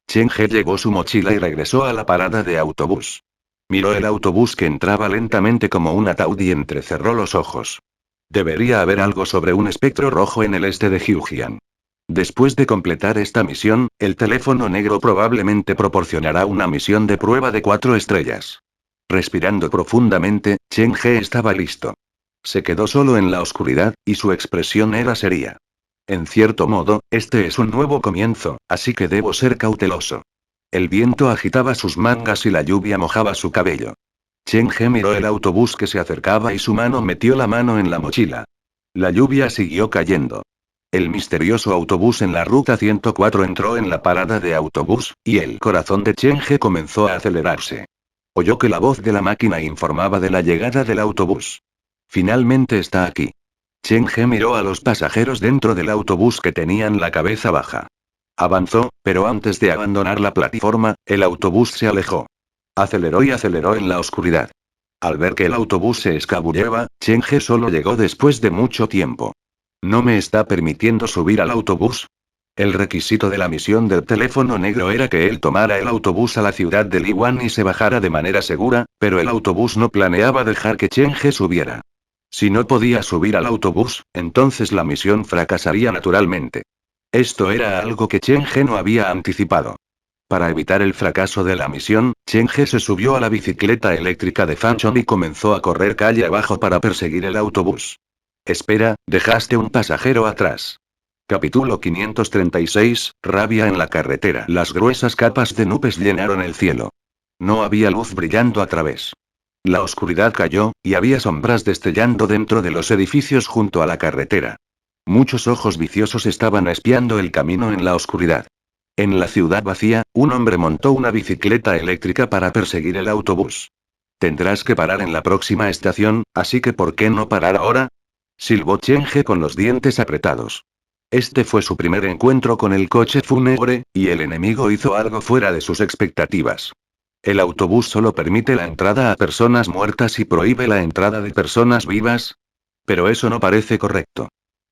Speaker 1: Chen He llevó su mochila y regresó a la parada de autobús. Miró el autobús que entraba lentamente como un ataúd y entrecerró los ojos. Debería haber algo sobre un espectro rojo en el este de Hyujian. Después de completar esta misión, el teléfono negro probablemente proporcionará una misión de prueba de 4 estrellas. Respirando profundamente, Chen He estaba listo. Se quedó solo en la oscuridad, y su expresión era seria. En cierto modo, este es un nuevo comienzo, así que debo ser cauteloso. El viento agitaba sus mangas y la lluvia mojaba su cabello. Chen He miró el autobús que se acercaba y su mano metió la mano en la mochila. La lluvia siguió cayendo. El misterioso autobús en la ruta 104 entró en la parada de autobús, y el corazón de Chen He comenzó a acelerarse. Oyó que la voz de la máquina informaba de la llegada del autobús. Finalmente está aquí. Chen He miró a los pasajeros dentro del autobús que tenían la cabeza baja. Avanzó, pero antes de abandonar la plataforma, el autobús se alejó. Aceleró y aceleró en la oscuridad. Al ver que el autobús se escabulleba, Chen He solo llegó después de mucho tiempo. ¿No me está permitiendo subir al autobús? El requisito de la misión del teléfono negro era que él tomara el autobús a la ciudad de Liwan y se bajara de manera segura, pero el autobús no planeaba dejar que Chen He subiera. Si no podía subir al autobús, entonces la misión fracasaría naturalmente. Esto era algo que Chen He no había anticipado. Para evitar el fracaso de la misión, Chen He se subió a la bicicleta eléctrica de Fanchon y comenzó a correr calle abajo para perseguir el autobús. Espera, dejaste un pasajero atrás. Capítulo 536, rabia en la carretera. Las gruesas capas de nubes llenaron el cielo. No había luz brillando a través. La oscuridad cayó, y había sombras destellando dentro de los edificios junto a la carretera. Muchos ojos viciosos estaban espiando el camino en la oscuridad. En la ciudad vacía, un hombre montó una bicicleta eléctrica para perseguir el autobús. Tendrás que parar en la próxima estación, así que ¿por qué no parar ahora? Silbó Chen He con los dientes apretados. Este fue su primer encuentro con el coche fúnebre, y el enemigo hizo algo fuera de sus expectativas. El autobús solo permite la entrada a personas muertas y prohíbe la entrada de personas vivas. Pero eso no parece correcto.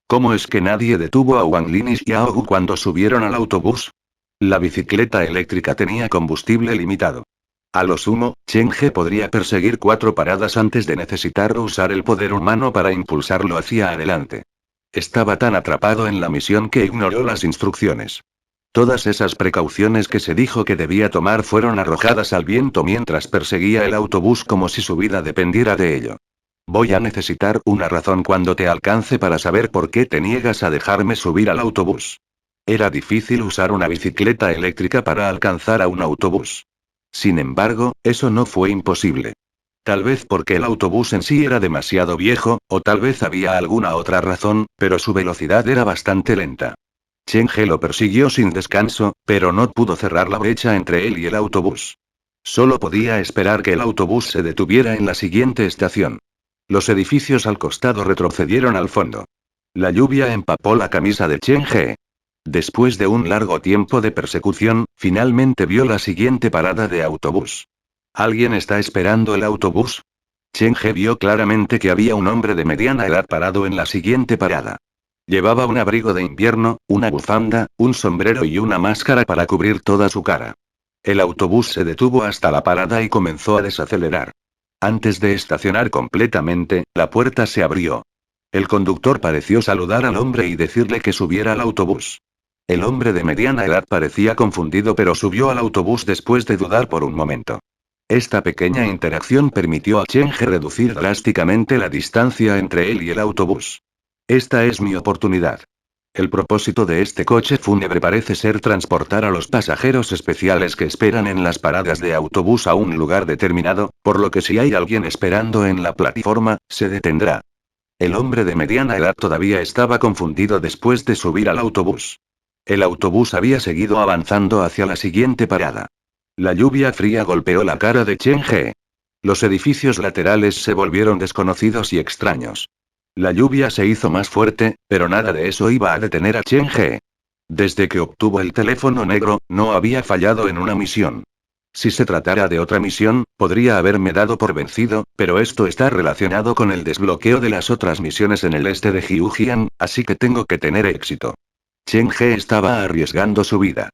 Speaker 1: ¿Cómo es que nadie detuvo a Wang Lin y Xiao Gu cuando subieron al autobús? La bicicleta eléctrica tenía combustible limitado. A lo sumo, Chen He podría perseguir 4 paradas antes de necesitar usar el poder humano para impulsarlo hacia adelante. Estaba tan atrapado en la misión que ignoró las instrucciones. Todas esas precauciones que se dijo que debía tomar fueron arrojadas al viento mientras perseguía el autobús como si su vida dependiera de ello. Voy a necesitar una razón cuando te alcance para saber por qué te niegas a dejarme subir al autobús. Era difícil usar una bicicleta eléctrica para alcanzar a un autobús. Sin embargo, eso no fue imposible. Tal vez porque el autobús en sí era demasiado viejo, o tal vez había alguna otra razón, pero su velocidad era bastante lenta. Chen He lo persiguió sin descanso, pero no pudo cerrar la brecha entre él y el autobús. Solo podía esperar que el autobús se detuviera en la siguiente estación. Los edificios al costado retrocedieron al fondo. La lluvia empapó la camisa de Chen He. Después de un largo tiempo de persecución, finalmente vio la siguiente parada de autobús. ¿Alguien está esperando el autobús? Chen He vio claramente que había un hombre de mediana edad parado en la siguiente parada. Llevaba un abrigo de invierno, una bufanda, un sombrero y una máscara para cubrir toda su cara. El autobús se detuvo hasta la parada y comenzó a desacelerar. Antes de estacionar completamente, la puerta se abrió. El conductor pareció saludar al hombre y decirle que subiera al autobús. El hombre de mediana edad parecía confundido, pero subió al autobús después de dudar por un momento. Esta pequeña interacción permitió a Cheng-he reducir drásticamente la distancia entre él y el autobús. Esta es mi oportunidad. El propósito de este coche fúnebre parece ser transportar a los pasajeros especiales que esperan en las paradas de autobús a un lugar determinado, por lo que si hay alguien esperando en la plataforma, se detendrá. El hombre de mediana edad todavía estaba confundido después de subir al autobús. El autobús había seguido avanzando hacia la siguiente parada. La lluvia fría golpeó la cara de Cheng-he. Los edificios laterales se volvieron desconocidos y extraños. La lluvia se hizo más fuerte, pero nada de eso iba a detener a Cheng-he. Desde que obtuvo el teléfono negro, no había fallado en una misión. Si se tratara de otra misión, podría haberme dado por vencido, pero esto está relacionado con el desbloqueo de las otras misiones en el este de Jiujian, así que tengo que tener éxito. Cheng-he estaba arriesgando su vida.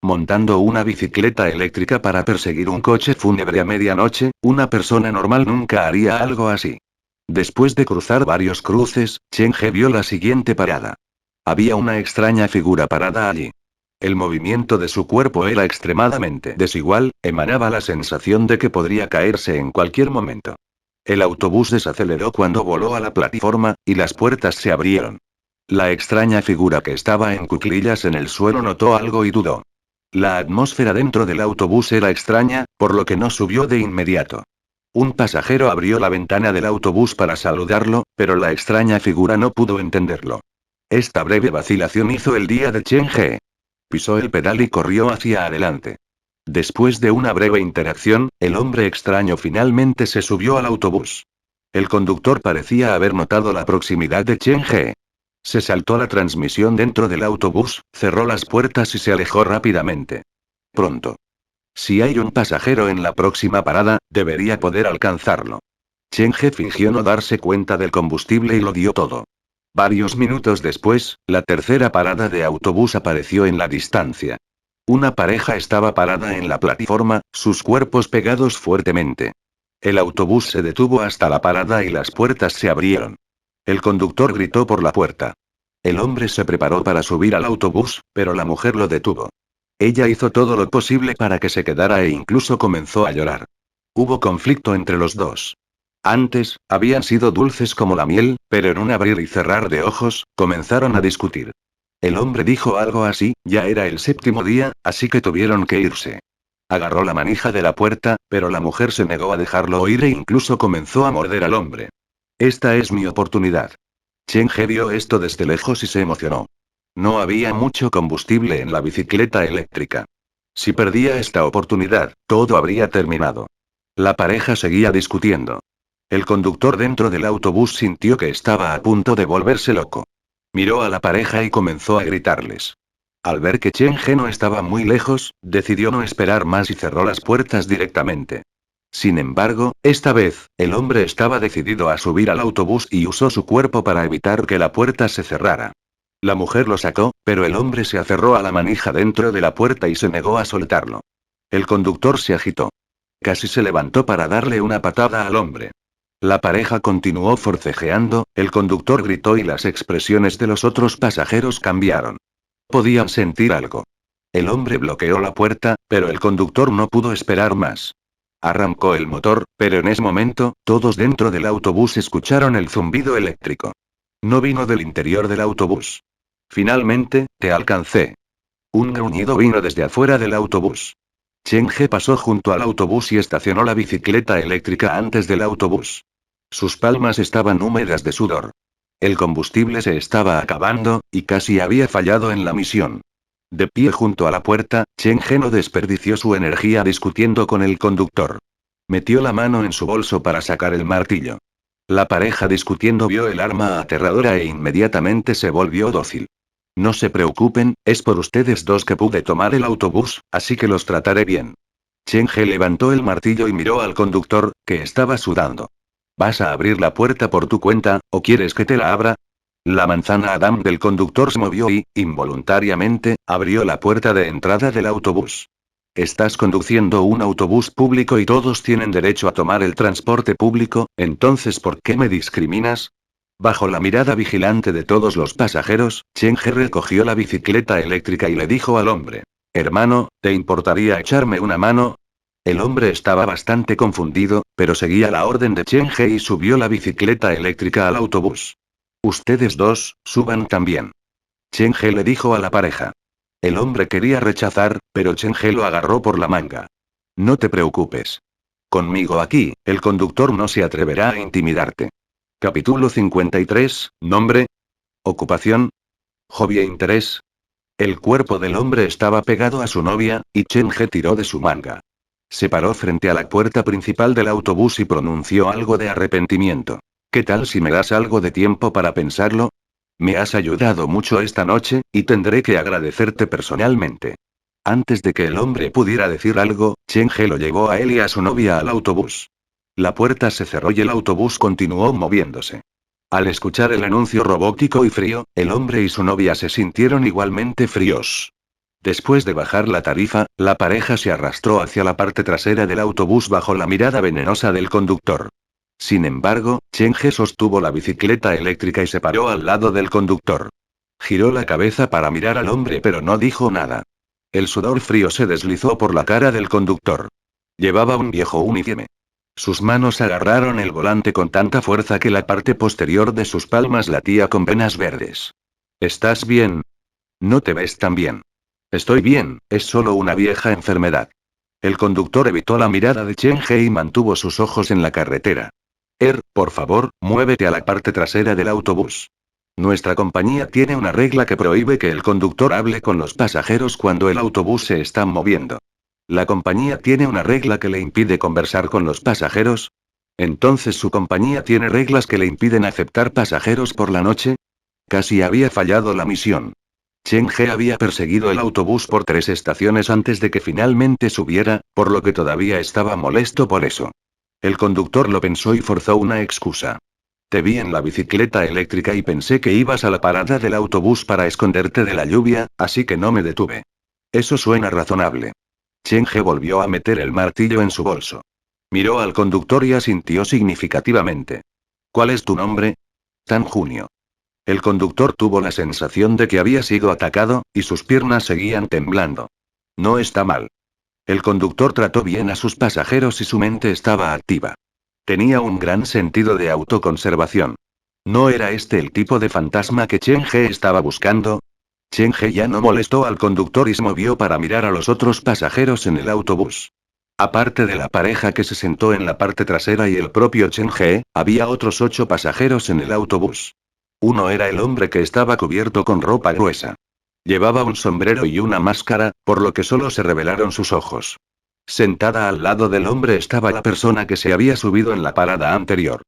Speaker 1: Montando una bicicleta eléctrica para perseguir un coche fúnebre a medianoche, una persona normal nunca haría algo así. Después de cruzar varios cruces, Cheng-he vio la siguiente parada. Había una extraña figura parada allí. El movimiento de su cuerpo era extremadamente desigual, emanaba la sensación de que podría caerse en cualquier momento. El autobús desaceleró cuando voló a la plataforma, y las puertas se abrieron. La extraña figura que estaba en cuclillas en el suelo notó algo y dudó. La atmósfera dentro del autobús era extraña, por lo que no subió de inmediato. Un pasajero abrió la ventana del autobús para saludarlo, pero la extraña figura no pudo entenderlo. Esta breve vacilación hizo el día de Cheng-he. Pisó el pedal y corrió hacia adelante. Después de una breve interacción, el hombre extraño finalmente se subió al autobús. El conductor parecía haber notado la proximidad de Cheng-he. Se saltó la transmisión dentro del autobús, cerró las puertas y se alejó rápidamente. Pronto. Si hay un pasajero en la próxima parada, debería poder alcanzarlo. Cheng-he fingió no darse cuenta del combustible y lo dio todo. Varios minutos después, la tercera parada de autobús apareció en la distancia. Una pareja estaba parada en la plataforma, sus cuerpos pegados fuertemente. El autobús se detuvo hasta la parada y las puertas se abrieron. El conductor gritó por la puerta. El hombre se preparó para subir al autobús, pero la mujer lo detuvo. Ella hizo todo lo posible para que se quedara e incluso comenzó a llorar. Hubo conflicto entre los dos. Antes, habían sido dulces como la miel, pero en un abrir y cerrar de ojos, comenzaron a discutir. El hombre dijo algo así, ya era el séptimo día, así que tuvieron que irse. Agarró la manija de la puerta, pero la mujer se negó a dejarlo oír e incluso comenzó a morder al hombre. Esta es mi oportunidad. Cheng-he vio esto desde lejos y se emocionó. No había mucho combustible en la bicicleta eléctrica. Si perdía esta oportunidad, todo habría terminado. La pareja seguía discutiendo. El conductor dentro del autobús sintió que estaba a punto de volverse loco. Miró a la pareja y comenzó a gritarles. Al ver que Cheng-he no estaba muy lejos, decidió no esperar más y cerró las puertas directamente. Sin embargo, esta vez, el hombre estaba decidido a subir al autobús y usó su cuerpo para evitar que la puerta se cerrara. La mujer lo sacó, pero el hombre se aferró a la manija dentro de la puerta y se negó a soltarlo. El conductor se agitó. Casi se levantó para darle una patada al hombre. La pareja continuó forcejeando, el conductor gritó y las expresiones de los otros pasajeros cambiaron. Podían sentir algo. El hombre bloqueó la puerta, pero el conductor no pudo esperar más. Arrancó el motor, pero en ese momento, todos dentro del autobús escucharon el zumbido eléctrico. No vino del interior del autobús. Finalmente, te alcancé. Un gruñido vino desde afuera del autobús. Cheng-he pasó junto al autobús y estacionó la bicicleta eléctrica antes del autobús. Sus palmas estaban húmedas de sudor. El combustible se estaba acabando, y casi había fallado en la misión. De pie junto a la puerta, Cheng-he no desperdició su energía discutiendo con el conductor. Metió la mano en su bolso para sacar el martillo. La pareja discutiendo vio el arma aterradora e inmediatamente se volvió dócil. No se preocupen, es por ustedes dos que pude tomar el autobús, así que los trataré bien. Cheng-he levantó el martillo y miró al conductor, que estaba sudando. ¿Vas a abrir la puerta por tu cuenta, o quieres que te la abra? La manzana Adam del conductor se movió y, involuntariamente, abrió la puerta de entrada del autobús. Estás conduciendo un autobús público y todos tienen derecho a tomar el transporte público, entonces ¿por qué me discriminas? Bajo la mirada vigilante de todos los pasajeros, Chen He recogió la bicicleta eléctrica y le dijo al hombre: Hermano, ¿te importaría echarme una mano? El hombre estaba bastante confundido, pero seguía la orden de Chen He y subió la bicicleta eléctrica al autobús. Ustedes dos, suban también. Chen He le dijo a la pareja. El hombre quería rechazar, pero Chen He lo agarró por la manga. No te preocupes. Conmigo aquí, el conductor no se atreverá a intimidarte. Capítulo 53, nombre, ocupación, hobby e interés. El cuerpo del hombre estaba pegado a su novia, y Chen He tiró de su manga. Se paró frente a la puerta principal del autobús y pronunció algo de arrepentimiento. ¿Qué tal si me das algo de tiempo para pensarlo? Me has ayudado mucho esta noche, y tendré que agradecerte personalmente. Antes de que el hombre pudiera decir algo, Chen He lo llevó a él y a su novia al autobús. La puerta se cerró y el autobús continuó moviéndose. Al escuchar el anuncio robótico y frío, el hombre y su novia se sintieron igualmente fríos. Después de bajar la tarifa, la pareja se arrastró hacia la parte trasera del autobús bajo la mirada venenosa del conductor. Sin embargo, Chen He sostuvo la bicicleta eléctrica y se paró al lado del conductor. Giró la cabeza para mirar al hombre pero no dijo nada. El sudor frío se deslizó por la cara del conductor. Llevaba un viejo uniforme. Sus manos agarraron el volante con tanta fuerza que la parte posterior de sus palmas latía con venas verdes. ¿Estás bien? No te ves tan bien. Estoy bien, es solo una vieja enfermedad. El conductor evitó la mirada de Chen He y mantuvo sus ojos en la carretera. Por favor, muévete a la parte trasera del autobús. Nuestra compañía tiene una regla que prohíbe que el conductor hable con los pasajeros cuando el autobús se está moviendo. ¿La compañía tiene una regla que le impide conversar con los pasajeros? ¿Entonces su compañía tiene reglas que le impiden aceptar pasajeros por la noche? Casi había fallado la misión. Chen He había perseguido el autobús por 3 estaciones antes de que finalmente subiera, por lo que todavía estaba molesto por eso. El conductor lo pensó y forzó una excusa. Te vi en la bicicleta eléctrica y pensé que ibas a la parada del autobús para esconderte de la lluvia, así que no me detuve. Eso suena razonable. Chen He volvió a meter el martillo en su bolso. Miró al conductor y asintió significativamente. ¿Cuál es tu nombre? Tan Junio. El conductor tuvo la sensación de que había sido atacado, y sus piernas seguían temblando. No está mal. El conductor trató bien a sus pasajeros y su mente estaba activa. Tenía un gran sentido de autoconservación. ¿No era este el tipo de fantasma que Chen He estaba buscando? Chen He ya no molestó al conductor y se movió para mirar a los otros pasajeros en el autobús. Aparte de la pareja que se sentó en la parte trasera y el propio Chen He, había otros 8 pasajeros en el autobús. Uno era el hombre que estaba cubierto con ropa gruesa. Llevaba un sombrero y una máscara, por lo que solo se revelaron sus ojos. Sentada al lado del hombre estaba la persona que se había subido en la parada anterior.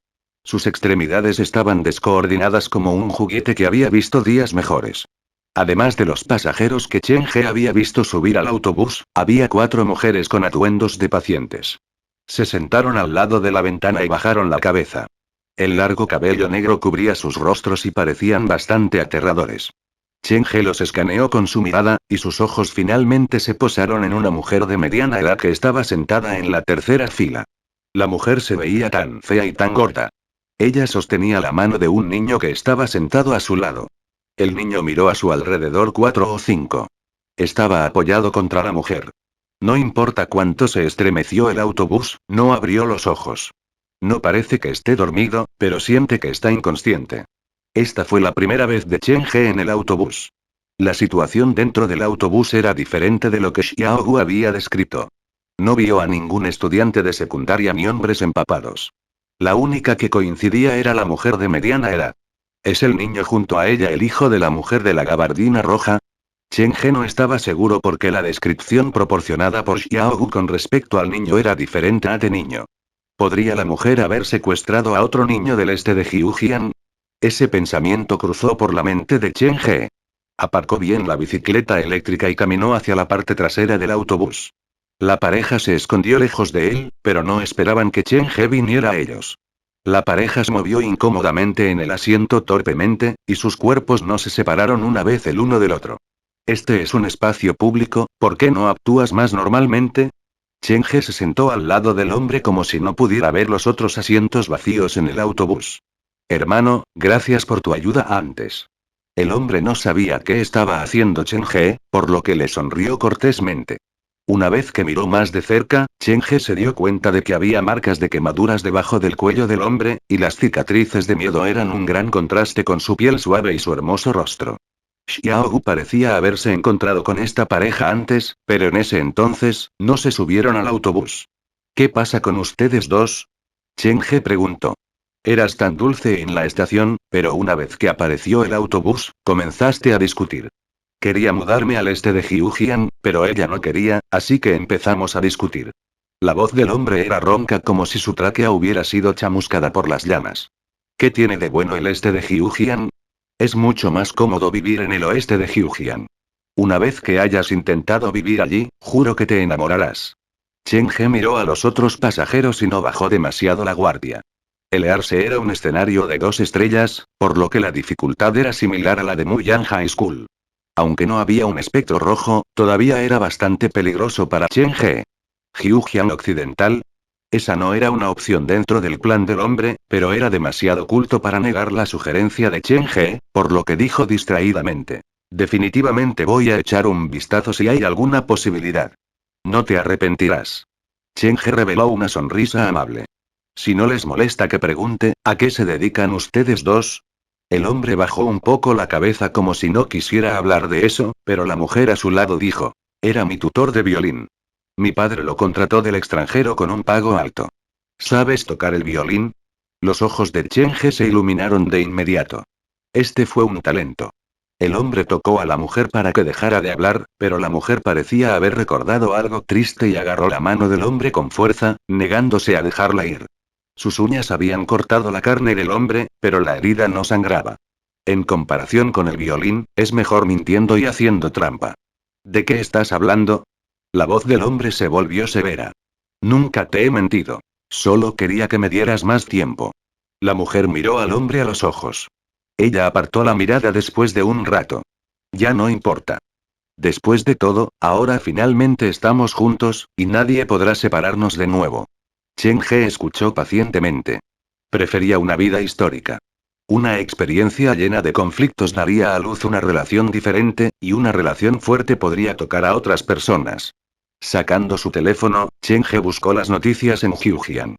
Speaker 1: Sus extremidades estaban descoordinadas como un juguete que había visto días mejores. Además de los pasajeros que Chen He había visto subir al autobús, había 4 mujeres con atuendos de pacientes. Se sentaron al lado de la ventana y bajaron la cabeza. El largo cabello negro cubría sus rostros y parecían bastante aterradores. Chen He los escaneó con su mirada, y sus ojos finalmente se posaron en una mujer de mediana edad que estaba sentada en la tercera fila. La mujer se veía tan fea y tan gorda. Ella sostenía la mano de un niño que estaba sentado a su lado. El niño miró a su alrededor 4 o 5. Estaba apoyado contra la mujer. No importa cuánto se estremeció el autobús, no abrió los ojos. No parece que esté dormido, pero siente que está inconsciente. Esta fue la primera vez de Chen He en el autobús. La situación dentro del autobús era diferente de lo que Xiaogu había descrito. No vio a ningún estudiante de secundaria ni hombres empapados. La única que coincidía era la mujer de mediana edad. ¿Es el niño junto a ella el hijo de la mujer de la gabardina roja? Chen He no estaba seguro porque la descripción proporcionada por Xiaogu con respecto al niño era diferente a de niño. ¿Podría la mujer haber secuestrado a otro niño del este de Jiujian? Ese pensamiento cruzó por la mente de Chen He. Aparcó bien la bicicleta eléctrica y caminó hacia la parte trasera del autobús. La pareja se escondió lejos de él, pero no esperaban que Chen He viniera a ellos. La pareja se movió incómodamente en el asiento torpemente, y sus cuerpos no se separaron una vez el uno del otro. Este es un espacio público, ¿por qué no actúas más normalmente? Chen He se sentó al lado del hombre como si no pudiera ver los otros asientos vacíos en el autobús. Hermano, gracias por tu ayuda antes. El hombre no sabía qué estaba haciendo Chen He, por lo que le sonrió cortésmente. Una vez que miró más de cerca, Chen He se dio cuenta de que había marcas de quemaduras debajo del cuello del hombre, y las cicatrices de miedo eran un gran contraste con su piel suave y su hermoso rostro. Xiaogu parecía haberse encontrado con esta pareja antes, pero en ese entonces, no se subieron al autobús. ¿Qué pasa con ustedes dos? Chen He preguntó. Eras tan dulce en la estación, pero una vez que apareció el autobús, comenzaste a discutir. Quería mudarme al este de Jiujian, pero ella no quería, así que empezamos a discutir. La voz del hombre era ronca como si su tráquea hubiera sido chamuscada por las llamas. ¿Qué tiene de bueno el este de Jiujian? Es mucho más cómodo vivir en el oeste de Jiujian. Una vez que hayas intentado vivir allí, juro que te enamorarás. Chen He miró a los otros pasajeros y no bajó demasiado la guardia. El EARSE era un escenario de 2 estrellas, por lo que la dificultad era similar a la de Muyang High School. Aunque no había un espectro rojo, todavía era bastante peligroso para Chen He. Jiujian Occidental. Esa no era una opción dentro del plan del hombre, pero era demasiado culto para negar la sugerencia de Chen He, por lo que dijo distraídamente. Definitivamente voy a echar un vistazo si hay alguna posibilidad. No te arrepentirás. Chen He reveló una sonrisa amable. Si no les molesta que pregunte, ¿a qué se dedican ustedes dos? El hombre bajó un poco la cabeza como si no quisiera hablar de eso, pero la mujer a su lado dijo. Era mi tutor de violín. Mi padre lo contrató del extranjero con un pago alto. ¿Sabes tocar el violín? Los ojos de Chen He se iluminaron de inmediato. Este fue un talento. El hombre tocó a la mujer para que dejara de hablar, pero la mujer parecía haber recordado algo triste y agarró la mano del hombre con fuerza, negándose a dejarla ir. Sus uñas habían cortado la carne del hombre, pero la herida no sangraba. En comparación con el violín, es mejor mintiendo y haciendo trampa. ¿De qué estás hablando? La voz del hombre se volvió severa. Nunca te he mentido. Solo quería que me dieras más tiempo. La mujer miró al hombre a los ojos. Ella apartó la mirada después de un rato. Ya no importa. Después de todo, ahora finalmente estamos juntos, y nadie podrá separarnos de nuevo. Chen He escuchó pacientemente. Prefería una vida histórica. Una experiencia llena de conflictos daría a luz una relación diferente, y una relación fuerte podría tocar a otras personas. Sacando su teléfono, Chen He buscó las noticias en Jiujian.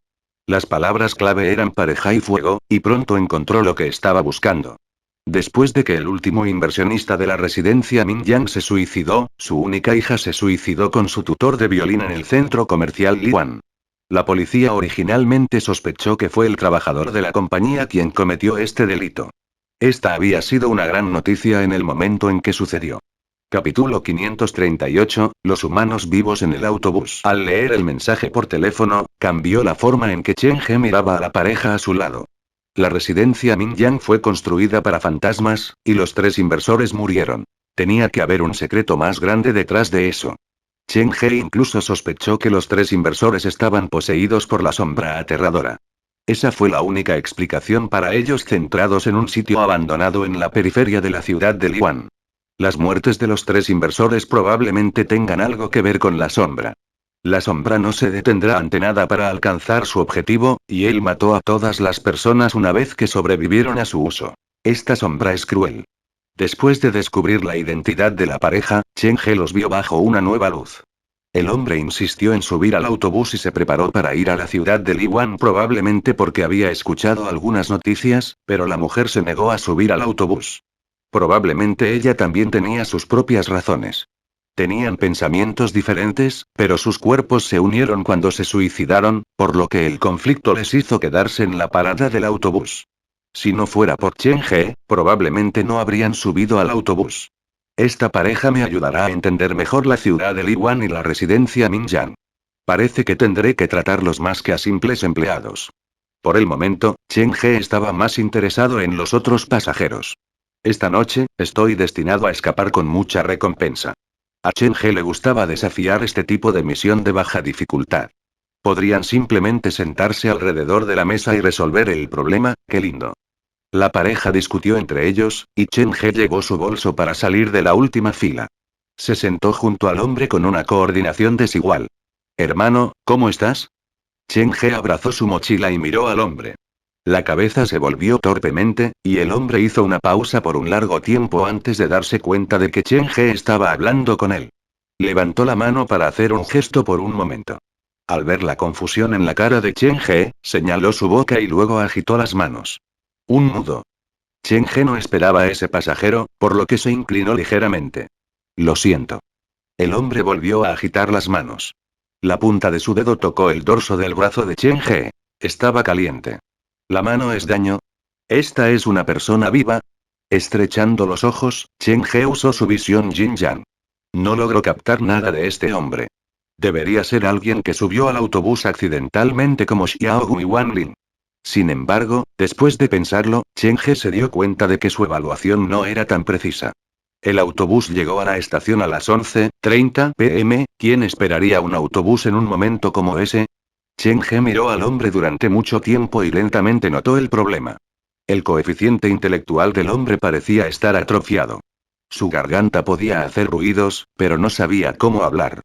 Speaker 1: Las palabras clave eran pareja y fuego, y pronto encontró lo que estaba buscando. Después de que el último inversionista de la residencia Mingyang se suicidó, su única hija se suicidó con su tutor de violín en el centro comercial Liwan. La policía originalmente sospechó que fue el trabajador de la compañía quien cometió este delito. Esta había sido una gran noticia en el momento en que sucedió. Capítulo 538, los humanos vivos en el autobús. Al leer el mensaje por teléfono, cambió la forma en que Chen He miraba a la pareja a su lado. La residencia Mingyang fue construida para fantasmas, y los 3 inversores murieron. Tenía que haber un secreto más grande detrás de eso. Chen He incluso sospechó que los 3 inversores estaban poseídos por la sombra aterradora. Esa fue la única explicación para ellos centrados en un sitio abandonado en la periferia de la ciudad de Liwan. Las muertes de los 3 inversores probablemente tengan algo que ver con la sombra. La sombra no se detendrá ante nada para alcanzar su objetivo, y él mató a todas las personas una vez que sobrevivieron a su uso. Esta sombra es cruel. Después de descubrir la identidad de la pareja, Chen He los vio bajo una nueva luz. El hombre insistió en subir al autobús y se preparó para ir a la ciudad de Liwan probablemente porque había escuchado algunas noticias, pero la mujer se negó a subir al autobús. Probablemente ella también tenía sus propias razones. Tenían pensamientos diferentes, pero sus cuerpos se unieron cuando se suicidaron, por lo que el conflicto les hizo quedarse en la parada del autobús. Si no fuera por Chen He, probablemente no habrían subido al autobús. Esta pareja me ayudará a entender mejor la ciudad de Liwan y la residencia Mingyang. Parece que tendré que tratarlos más que a simples empleados. Por el momento, Chen He estaba más interesado en los otros pasajeros. Esta noche, estoy destinado a escapar con mucha recompensa. A Chen He le gustaba desafiar este tipo de misión de baja dificultad. Podrían simplemente sentarse alrededor de la mesa y resolver el problema, qué lindo. La pareja discutió entre ellos, y Chen He llevó su bolso para salir de la última fila. Se sentó junto al hombre con una coordinación desigual. Hermano, ¿cómo estás? Chen He abrazó su mochila y miró al hombre. La cabeza se volvió torpemente, y el hombre hizo una pausa por un largo tiempo antes de darse cuenta de que Chen He estaba hablando con él. Levantó la mano para hacer un gesto por un momento. Al ver la confusión en la cara de Chen He, señaló su boca y luego agitó las manos. Un mudo. Chen He no esperaba a ese pasajero, por lo que se inclinó ligeramente. Lo siento. El hombre volvió a agitar las manos. La punta de su dedo tocó el dorso del brazo de Chen He. Estaba caliente. ¿La mano es daño? ¿Esta es una persona viva? Estrechando los ojos, Chen He usó su visión Yin Yang. No logró captar nada de este hombre. Debería ser alguien que subió al autobús accidentalmente como Xiao y Wan Lin. Sin embargo, después de pensarlo, Chen He se dio cuenta de que su evaluación no era tan precisa. El autobús llegó a la estación a las 11:30 p.m. ¿Quién esperaría un autobús en un momento como ese? Chen He miró al hombre durante mucho tiempo y lentamente notó el problema. El coeficiente intelectual del hombre parecía estar atrofiado. Su garganta podía hacer ruidos, pero no sabía cómo hablar.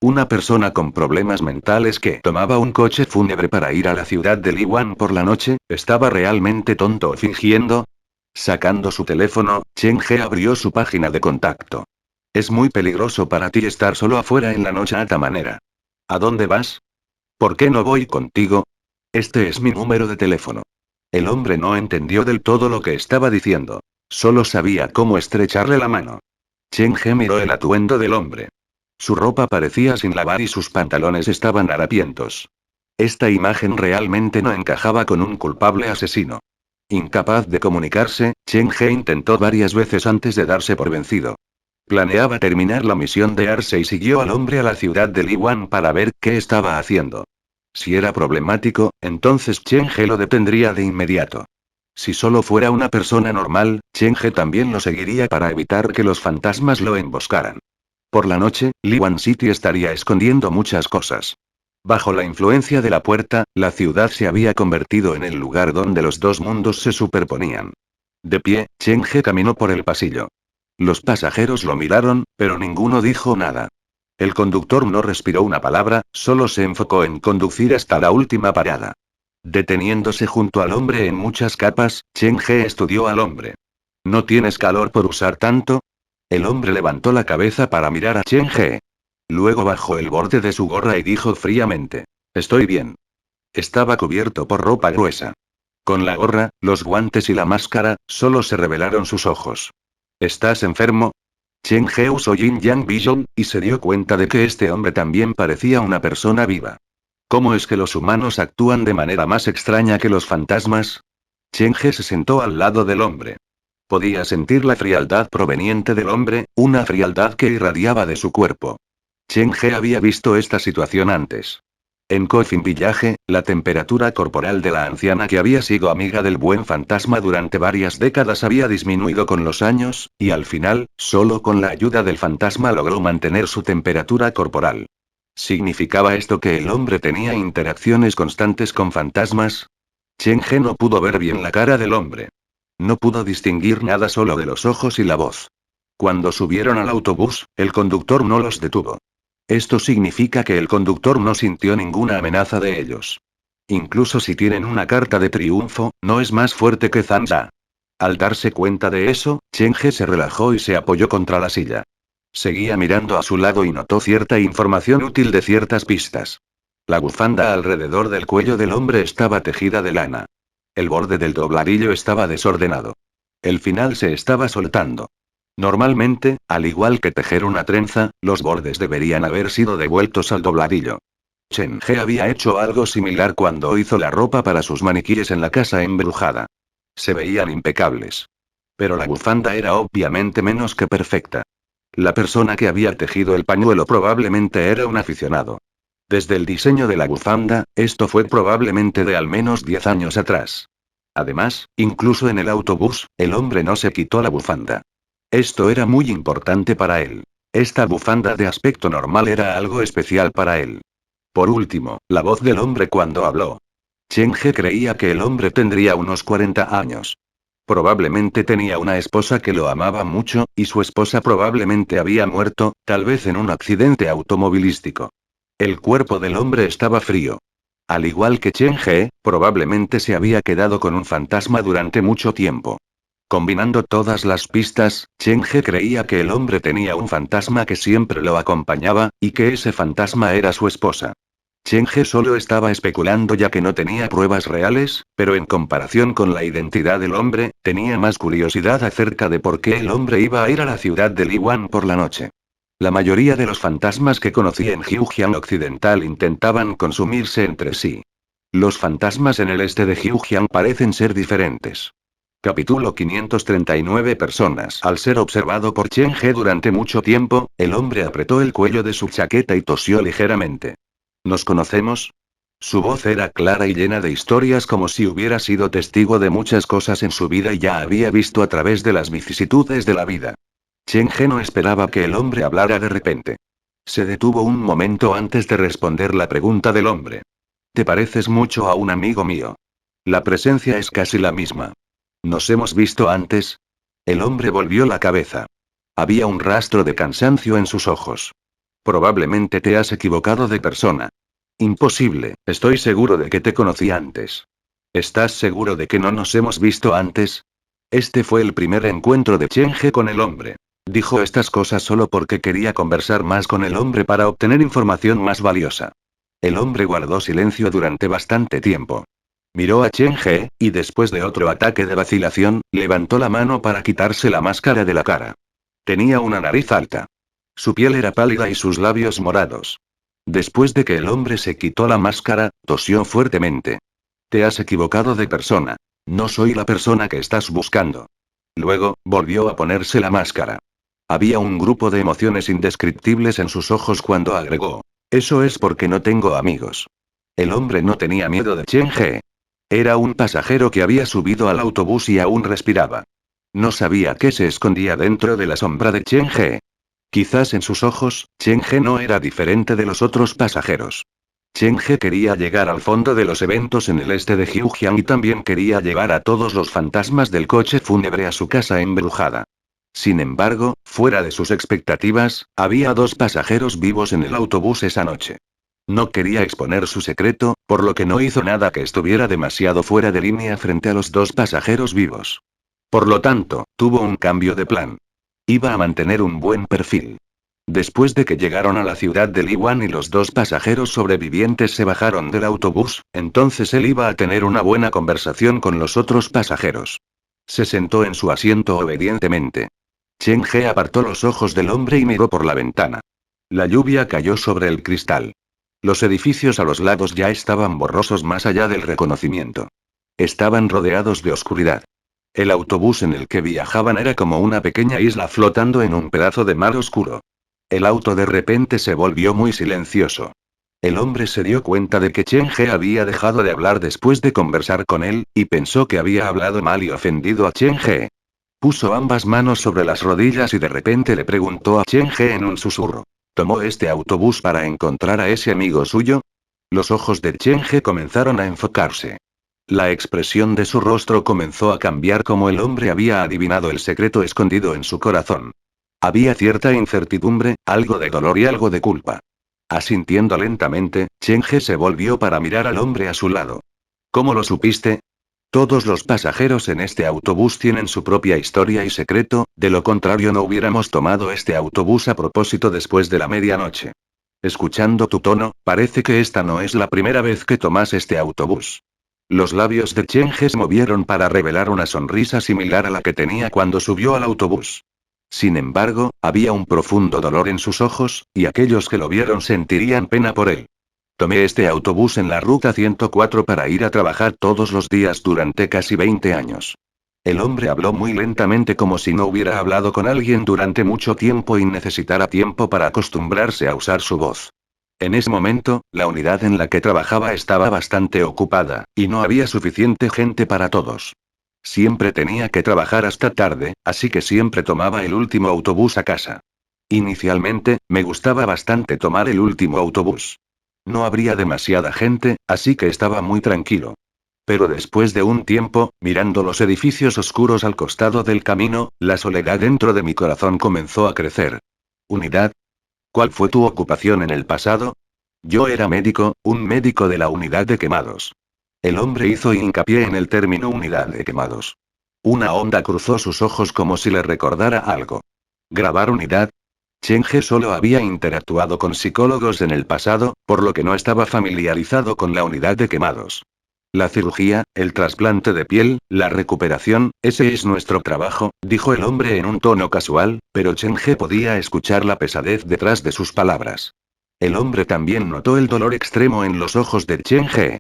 Speaker 1: Una persona con problemas mentales que tomaba un coche fúnebre para ir a la ciudad de Liwan por la noche, ¿estaba realmente tonto o fingiendo? Sacando su teléfono, Chen He abrió su página de contacto. Es muy peligroso para ti estar solo afuera en la noche a esta manera. ¿A dónde vas? ¿Por qué no voy contigo? Este es mi número de teléfono. El hombre no entendió del todo lo que estaba diciendo. Solo sabía cómo estrecharle la mano. Chen He miró el atuendo del hombre. Su ropa parecía sin lavar y sus pantalones estaban harapientos. Esta imagen realmente no encajaba con un culpable asesino. Incapaz de comunicarse, Chen He intentó varias veces antes de darse por vencido. Planeaba terminar la misión de Arce y siguió al hombre a la ciudad de Liwan para ver qué estaba haciendo. Si era problemático, entonces Chen He lo detendría de inmediato. Si solo fuera una persona normal, Chen He también lo seguiría para evitar que los fantasmas lo emboscaran. Por la noche, Liwan City estaría escondiendo muchas cosas. Bajo la influencia de la puerta, la ciudad se había convertido en el lugar donde los dos mundos se superponían. De pie, Chen He caminó por el pasillo. Los pasajeros lo miraron, pero ninguno dijo nada. El conductor no respiró una palabra, solo se enfocó en conducir hasta la última parada. Deteniéndose junto al hombre en muchas capas, Chen He estudió al hombre. ¿No tienes calor por usar tanto? El hombre levantó la cabeza para mirar a Chen He. Luego bajó el borde de su gorra y dijo fríamente: Estoy bien. Estaba cubierto por ropa gruesa. Con la gorra, los guantes y la máscara, solo se revelaron sus ojos. ¿Estás enfermo? Chen He usó Yin Yang Vision, y se dio cuenta de que este hombre también parecía una persona viva. ¿Cómo es que los humanos actúan de manera más extraña que los fantasmas? Chen He se sentó al lado del hombre. Podía sentir la frialdad proveniente del hombre, una frialdad que irradiaba de su cuerpo. Chen He había visto esta situación antes. En Coffin Village, la temperatura corporal de la anciana que había sido amiga del buen fantasma durante varias décadas había disminuido con los años, y al final, solo con la ayuda del fantasma logró mantener su temperatura corporal. ¿Significaba esto que el hombre tenía interacciones constantes con fantasmas? Chen He no pudo ver bien la cara del hombre. No pudo distinguir nada solo de los ojos y la voz. Cuando subieron al autobús, el conductor no los detuvo. Esto significa que el conductor no sintió ninguna amenaza de ellos. Incluso si tienen una carta de triunfo, no es más fuerte que Zanza. Al darse cuenta de eso, Chen He se relajó y se apoyó contra la silla. Seguía mirando a su lado y notó cierta información útil de ciertas pistas. La bufanda alrededor del cuello del hombre estaba tejida de lana. El borde del dobladillo estaba desordenado. El final se estaba soltando. Normalmente, al igual que tejer una trenza, los bordes deberían haber sido devueltos al dobladillo. Chen He había hecho algo similar cuando hizo la ropa para sus maniquíes en la casa embrujada. Se veían impecables. Pero la bufanda era obviamente menos que perfecta. La persona que había tejido el pañuelo probablemente era un aficionado. Desde el diseño de la bufanda, esto fue probablemente de al menos 10 años atrás. Además, incluso en el autobús, el hombre no se quitó la bufanda. Esto era muy importante para él. Esta bufanda de aspecto normal era algo especial para él. Por último, la voz del hombre cuando habló. Chen He creía que el hombre tendría unos 40 años. Probablemente tenía una esposa que lo amaba mucho, y su esposa probablemente había muerto, tal vez en un accidente automovilístico. El cuerpo del hombre estaba frío. Al igual que Chen He, probablemente se había quedado con un fantasma durante mucho tiempo. Combinando todas las pistas, Chen He creía que el hombre tenía un fantasma que siempre lo acompañaba, y que ese fantasma era su esposa. Chen He solo estaba especulando ya que no tenía pruebas reales, pero en comparación con la identidad del hombre, tenía más curiosidad acerca de por qué el hombre iba a ir a la ciudad de Liwan por la noche. La mayoría de los fantasmas que conocí en Jiujiang Occidental intentaban consumirse entre sí. Los fantasmas en el este de Jiujiang parecen ser diferentes. Capítulo 539 Personas. Al ser observado por Chen He durante mucho tiempo, el hombre apretó el cuello de su chaqueta y tosió ligeramente. ¿Nos conocemos? Su voz era clara y llena de historias como si hubiera sido testigo de muchas cosas en su vida y ya había visto a través de las vicisitudes de la vida. Chen He no esperaba que el hombre hablara de repente. Se detuvo un momento antes de responder la pregunta del hombre. Te pareces mucho a un amigo mío. La presencia es casi la misma. ¿Nos hemos visto antes? El hombre volvió la cabeza. Había un rastro de cansancio en sus ojos. Probablemente te has equivocado de persona. Imposible, estoy seguro de que te conocí antes. ¿Estás seguro de que no nos hemos visto antes? Este fue el primer encuentro de Chen He con el hombre. Dijo estas cosas solo porque quería conversar más con el hombre para obtener información más valiosa. El hombre guardó silencio durante bastante tiempo. Miró a Chen He, y después de otro ataque de vacilación, levantó la mano para quitarse la máscara de la cara. Tenía una nariz alta. Su piel era pálida y sus labios morados. Después de que el hombre se quitó la máscara, tosió fuertemente. Te has equivocado de persona. No soy la persona que estás buscando. Luego, volvió a ponerse la máscara. Había un grupo de emociones indescriptibles en sus ojos cuando agregó. Eso es porque no tengo amigos. El hombre no tenía miedo de Chen He. Era un pasajero que había subido al autobús y aún respiraba. No sabía qué se escondía dentro de la sombra de Chen He. Quizás en sus ojos, Chen He no era diferente de los otros pasajeros. Chen He quería llegar al fondo de los eventos en el este de Jiujiang y también quería llevar a todos los fantasmas del coche fúnebre a su casa embrujada. Sin embargo, fuera de sus expectativas, había dos pasajeros vivos en el autobús esa noche. No quería exponer su secreto, por lo que no hizo nada que estuviera demasiado fuera de línea frente a los dos pasajeros vivos. Por lo tanto, tuvo un cambio de plan. Iba a mantener un buen perfil. Después de que llegaron a la ciudad de Liwan y los dos pasajeros sobrevivientes se bajaron del autobús, entonces él iba a tener una buena conversación con los otros pasajeros. Se sentó en su asiento obedientemente. Chen He apartó los ojos del hombre y miró por la ventana. La lluvia cayó sobre el cristal. Los edificios a los lados ya estaban borrosos más allá del reconocimiento. Estaban rodeados de oscuridad. El autobús en el que viajaban era como una pequeña isla flotando en un pedazo de mar oscuro. El auto de repente se volvió muy silencioso. El hombre se dio cuenta de que Chen He había dejado de hablar después de conversar con él, y pensó que había hablado mal y ofendido a Chen He. Puso ambas manos sobre las rodillas y de repente le preguntó a Chen He en un susurro. ¿Tomó este autobús para encontrar a ese amigo suyo? Los ojos de Chen He comenzaron a enfocarse. La expresión de su rostro comenzó a cambiar como el hombre había adivinado el secreto escondido en su corazón. Había cierta incertidumbre, algo de dolor y algo de culpa. Asintiendo lentamente, Chen He se volvió para mirar al hombre a su lado. ¿Cómo lo supiste? Todos los pasajeros en este autobús tienen su propia historia y secreto, de lo contrario no hubiéramos tomado este autobús a propósito después de la medianoche. Escuchando tu tono, parece que esta no es la primera vez que tomas este autobús. Los labios de Chen He se movieron para revelar una sonrisa similar a la que tenía cuando subió al autobús. Sin embargo, había un profundo dolor en sus ojos, y aquellos que lo vieron sentirían pena por él. Tomé este autobús en la ruta 104 para ir a trabajar todos los días durante casi 20 años. El hombre habló muy lentamente como si no hubiera hablado con alguien durante mucho tiempo y necesitara tiempo para acostumbrarse a usar su voz. En ese momento, la unidad en la que trabajaba estaba bastante ocupada, y no había suficiente gente para todos. Siempre tenía que trabajar hasta tarde, así que siempre tomaba el último autobús a casa. Inicialmente, me gustaba bastante tomar el último autobús. No habría demasiada gente, así que estaba muy tranquilo. Pero después de un tiempo, mirando los edificios oscuros al costado del camino, la soledad dentro de mi corazón comenzó a crecer. ¿Unidad? ¿Cuál fue tu ocupación en el pasado? Yo era médico, un médico de la unidad de quemados. El hombre hizo hincapié en el término unidad de quemados. Una onda cruzó sus ojos como si le recordara algo. ¿Grabar unidad? Cheng solo había interactuado con psicólogos en el pasado, por lo que no estaba familiarizado con la unidad de quemados. La cirugía, el trasplante de piel, la recuperación, ese es nuestro trabajo, dijo el hombre en un tono casual, pero Cheng podía escuchar la pesadez detrás de sus palabras. El hombre también notó el dolor extremo en los ojos de Cheng.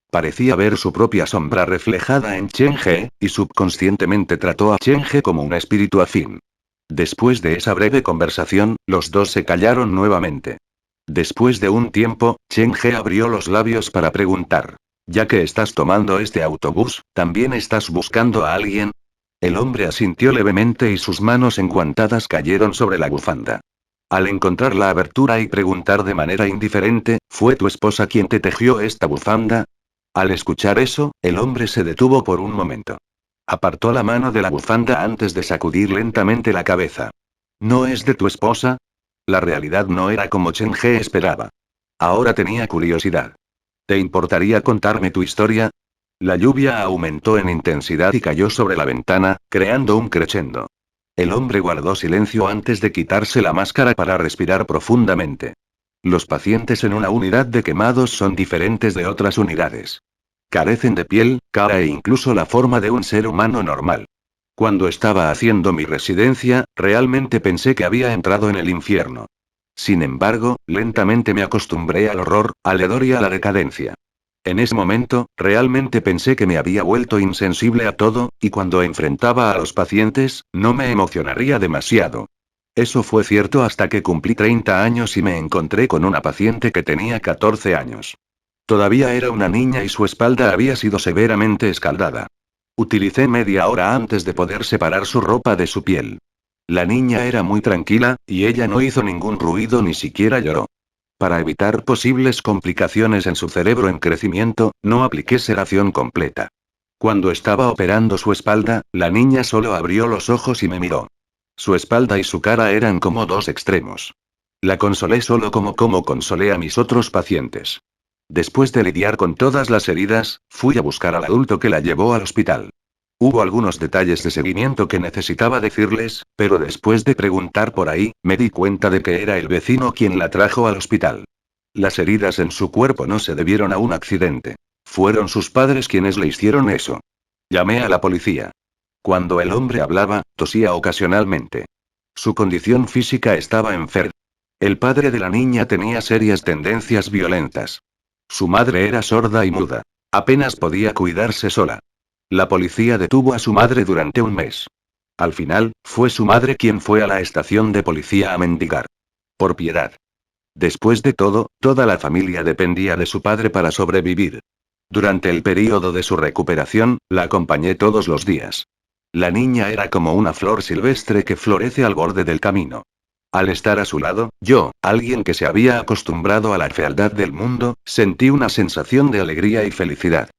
Speaker 1: Parecía ver su propia sombra reflejada en Cheng, y subconscientemente trató a Cheng como un espíritu afín. Después de esa breve conversación, los dos se callaron nuevamente. Después de un tiempo, Cheng abrió los labios para preguntar. Ya que estás tomando este autobús, ¿también estás buscando a alguien? El hombre asintió levemente y sus manos enguantadas cayeron sobre la bufanda. Al encontrar la abertura y preguntar de manera indiferente, ¿fue tu esposa quien te tejió esta bufanda? Al escuchar eso, el hombre se detuvo por un momento. Apartó la mano de la bufanda antes de sacudir lentamente la cabeza. ¿No es de tu esposa? La realidad no era como Cheng esperaba. Ahora tenía curiosidad. ¿Te importaría contarme tu historia? La lluvia aumentó en intensidad y cayó sobre la ventana, creando un crescendo. El hombre guardó silencio antes de quitarse la máscara para respirar profundamente. Los pacientes en una unidad de quemados son diferentes de otras unidades. Carecen de piel, cara e incluso la forma de un ser humano normal. Cuando estaba haciendo mi residencia, realmente pensé que había entrado en el infierno. Sin embargo, lentamente me acostumbré al horror, al hedor y a la decadencia. En ese momento, realmente pensé que me había vuelto insensible a todo, y cuando enfrentaba a los pacientes, no me emocionaría demasiado. Eso fue cierto hasta que cumplí 30 años y me encontré con una paciente que tenía 14 años. Todavía era una niña y su espalda había sido severamente escaldada. Utilicé media hora antes de poder separar su ropa de su piel. La niña era muy tranquila, y ella no hizo ningún ruido ni siquiera lloró. Para evitar posibles complicaciones en su cerebro en crecimiento, no apliqué sedación completa. Cuando estaba operando su espalda, la niña solo abrió los ojos y me miró. Su espalda y su cara eran como dos extremos. La consolé solo como consolé a mis otros pacientes. Después de lidiar con todas las heridas, fui a buscar al adulto que la llevó al hospital. Hubo algunos detalles de seguimiento que necesitaba decirles, pero después de preguntar por ahí, me di cuenta de que era el vecino quien la trajo al hospital. Las heridas en su cuerpo no se debieron a un accidente. Fueron sus padres quienes le hicieron eso. Llamé a la policía. Cuando el hombre hablaba, tosía ocasionalmente. Su condición física estaba enferma. El padre de la niña tenía serias tendencias violentas. Su madre era sorda y muda. Apenas podía cuidarse sola. La policía detuvo a su madre durante un mes. Al final, fue su madre quien fue a la estación de policía a mendigar. Por piedad. Después de todo, toda la familia dependía de su padre para sobrevivir. Durante el período de su recuperación, la acompañé todos los días. La niña era como una flor silvestre que florece al borde del camino. Al estar a su lado, yo, alguien que se había acostumbrado a la fealdad del mundo, sentí una sensación de alegría y felicidad.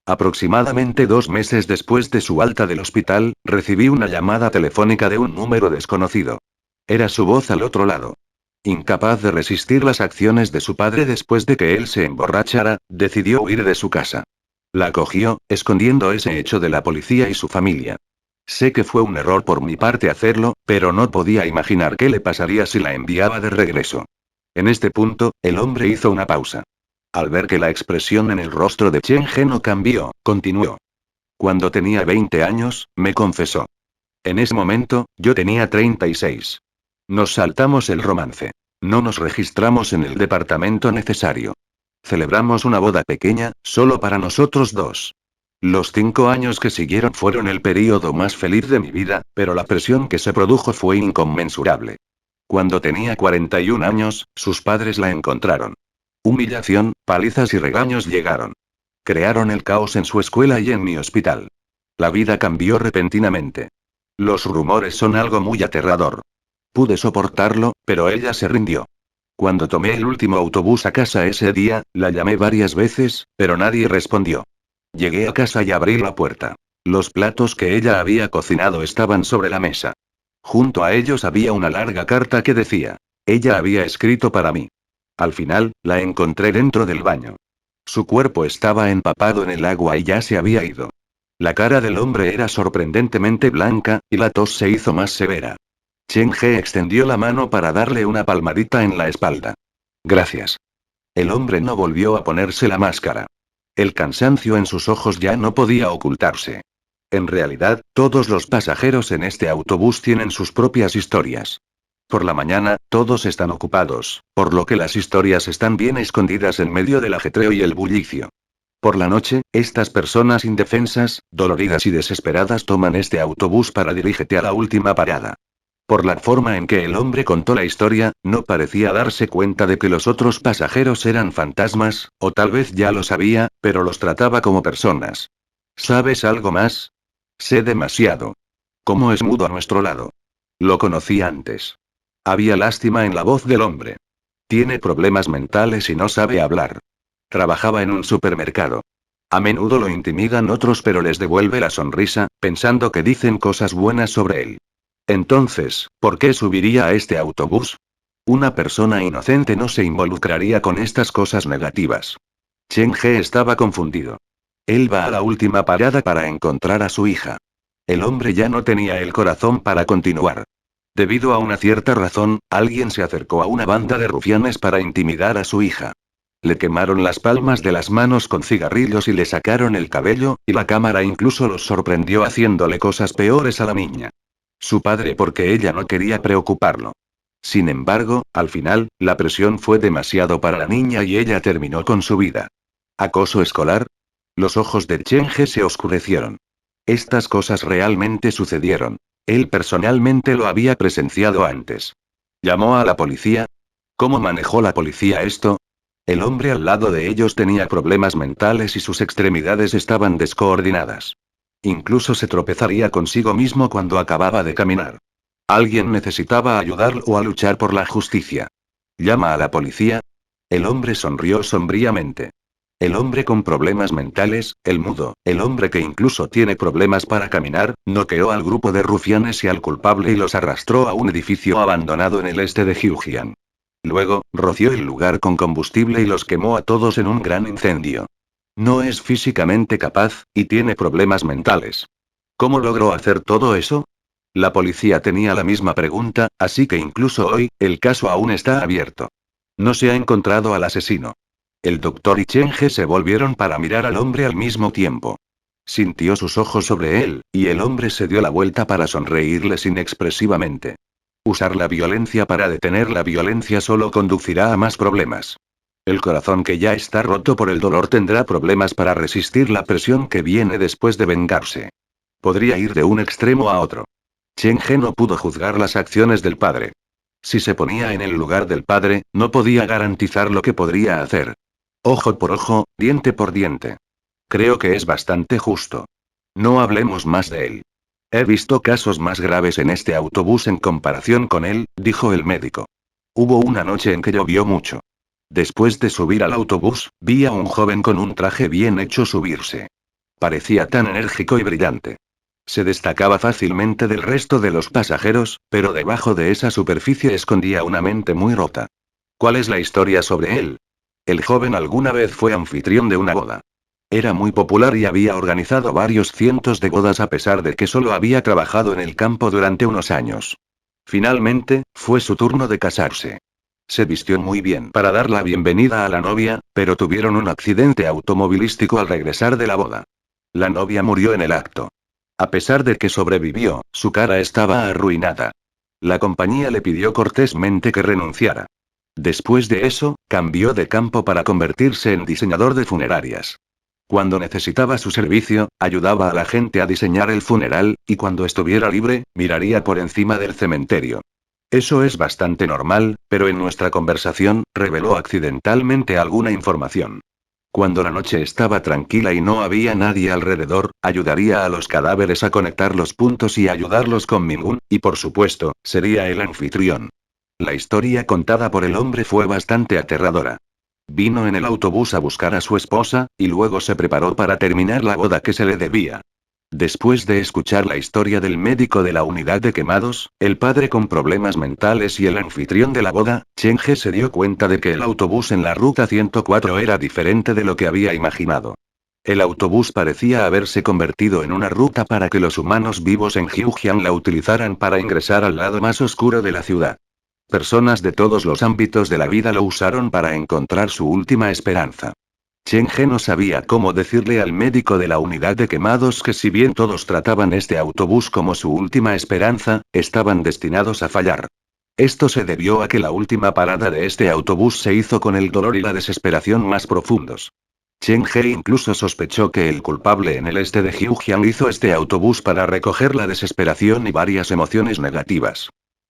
Speaker 1: Aproximadamente 2 meses después de su alta del hospital, recibí una llamada telefónica de un número desconocido. Era su voz al otro lado. Incapaz de resistir las acciones de su padre después de que él se emborrachara, decidió huir de su casa. La cogió, escondiendo ese hecho de la policía y su familia. Sé que fue un error por mi parte hacerlo, pero no podía imaginar qué le pasaría si la enviaba de regreso. En este punto, el hombre hizo una pausa. Al ver que la expresión en el rostro de Cheng no cambió, continuó. Cuando tenía 20 años, me confesó. En ese momento, yo tenía 36. Nos saltamos el romance. No nos registramos en el departamento necesario. Celebramos una boda pequeña, solo para nosotros dos. Los 5 años que siguieron fueron el período más feliz de mi vida, pero la presión que se produjo fue inconmensurable. Cuando tenía 41 años, sus padres la encontraron. Humillación, palizas y regaños llegaron. Crearon el caos en su escuela y en mi hospital. La vida cambió repentinamente. Los rumores son algo muy aterrador. Pude soportarlo, pero ella se rindió. Cuando tomé el último autobús a casa ese día, la llamé varias veces, pero nadie respondió. Llegué a casa y abrí la puerta. Los platos que ella había cocinado estaban sobre la mesa. Junto a ellos había una larga carta que decía: ella había escrito para mí. Al final, la encontré dentro del baño. Su cuerpo estaba empapado en el agua y ya se había ido. La cara del hombre era sorprendentemente blanca, y la tos se hizo más severa. Chen He extendió la mano para darle una palmadita en la espalda. Gracias. El hombre no volvió a ponerse la máscara. El cansancio en sus ojos ya no podía ocultarse. En realidad, todos los pasajeros en este autobús tienen sus propias historias. Por la mañana, todos están ocupados, por lo que las historias están bien escondidas en medio del ajetreo y el bullicio. Por la noche, estas personas indefensas, doloridas y desesperadas toman este autobús para dirigirse a la última parada. Por la forma en que el hombre contó la historia, no parecía darse cuenta de que los otros pasajeros eran fantasmas, o tal vez ya lo sabía, pero los trataba como personas. ¿Sabes algo más? Sé demasiado. ¿Cómo es mudo a nuestro lado? Lo conocí antes. Había lástima en la voz del hombre. Tiene problemas mentales y no sabe hablar. Trabajaba en un supermercado. A menudo lo intimidan otros, pero les devuelve la sonrisa, pensando que dicen cosas buenas sobre él. Entonces, ¿por qué subiría a este autobús? Una persona inocente no se involucraría con estas cosas negativas. Chen He estaba confundido. Él va a la última parada para encontrar a su hija. El hombre ya no tenía el corazón para continuar. Debido a una cierta razón, alguien se acercó a una banda de rufianes para intimidar a su hija. Le quemaron las palmas de las manos con cigarrillos y le sacaron el cabello, y la cámara incluso los sorprendió haciéndole cosas peores a la niña. Su padre, porque ella no quería preocuparlo. Sin embargo, al final, la presión fue demasiado para la niña y ella terminó con su vida. ¿Acoso escolar? Los ojos de Chen He se oscurecieron. Estas cosas realmente sucedieron. Él personalmente lo había presenciado antes. ¿Llamó a la policía? ¿Cómo manejó la policía esto? El hombre al lado de ellos tenía problemas mentales y sus extremidades estaban descoordinadas. Incluso se tropezaría consigo mismo cuando acababa de caminar. Alguien necesitaba ayudarlo a luchar por la justicia. ¿Llama a la policía? El hombre sonrió sombríamente. El hombre con problemas mentales, el mudo, el hombre que incluso tiene problemas para caminar, noqueó al grupo de rufianes y al culpable y los arrastró a un edificio abandonado en el este de Jiujiang. Luego, roció el lugar con combustible y los quemó a todos en un gran incendio. No es físicamente capaz, y tiene problemas mentales. ¿Cómo logró hacer todo eso? La policía tenía la misma pregunta, así que incluso hoy, el caso aún está abierto. No se ha encontrado al asesino. El doctor y Chen He se volvieron para mirar al hombre al mismo tiempo. Sintió sus ojos sobre él, y el hombre se dio la vuelta para sonreírles inexpresivamente. Usar la violencia para detener la violencia solo conducirá a más problemas. El corazón que ya está roto por el dolor tendrá problemas para resistir la presión que viene después de vengarse. Podría ir de un extremo a otro. Chen He no pudo juzgar las acciones del padre. Si se ponía en el lugar del padre, no podía garantizar lo que podría hacer. Ojo por ojo, diente por diente. Creo que es bastante justo. No hablemos más de él. He visto casos más graves en este autobús en comparación con él, dijo el médico. Hubo una noche en que llovió mucho. Después de subir al autobús, vi a un joven con un traje bien hecho subirse. Parecía tan enérgico y brillante. Se destacaba fácilmente del resto de los pasajeros, pero debajo de esa superficie escondía una mente muy rota. ¿Cuál es la historia sobre él? El joven alguna vez fue anfitrión de una boda. Era muy popular y había organizado varios cientos de bodas a pesar de que solo había trabajado en el campo durante unos años. Finalmente, fue su turno de casarse. Se vistió muy bien para dar la bienvenida a la novia, pero tuvieron un accidente automovilístico al regresar de la boda. La novia murió en el acto. A pesar de que sobrevivió, su cara estaba arruinada. La compañía le pidió cortésmente que renunciara. Después de eso, cambió de campo para convertirse en diseñador de funerarias. Cuando necesitaba su servicio, ayudaba a la gente a diseñar el funeral, y cuando estuviera libre, miraría por encima del cementerio. Eso es bastante normal, pero en nuestra conversación, reveló accidentalmente alguna información. Cuando la noche estaba tranquila y no había nadie alrededor, ayudaría a los cadáveres a conectar los puntos y ayudarlos con Mingun, y por supuesto, sería el anfitrión. La historia contada por el hombre fue bastante aterradora. Vino en el autobús a buscar a su esposa, y luego se preparó para terminar la boda que se le debía. Después de escuchar la historia del médico de la unidad de quemados, el padre con problemas mentales y el anfitrión de la boda, Cheng-he se dio cuenta de que el autobús en la ruta 104 era diferente de lo que había imaginado. El autobús parecía haberse convertido en una ruta para que los humanos vivos en Hyujian la utilizaran para ingresar al lado más oscuro de la ciudad. Personas de todos los ámbitos de la vida lo usaron para encontrar su última esperanza. Cheng-he no sabía cómo decirle al médico de la unidad de quemados que si bien todos trataban este autobús como su última esperanza, estaban destinados a fallar. Esto se debió a que la última parada de este autobús se hizo con el dolor y la desesperación más profundos. Cheng-he incluso sospechó que el culpable en el este de Hyujian hizo este autobús para recoger la desesperación y varias emociones negativas.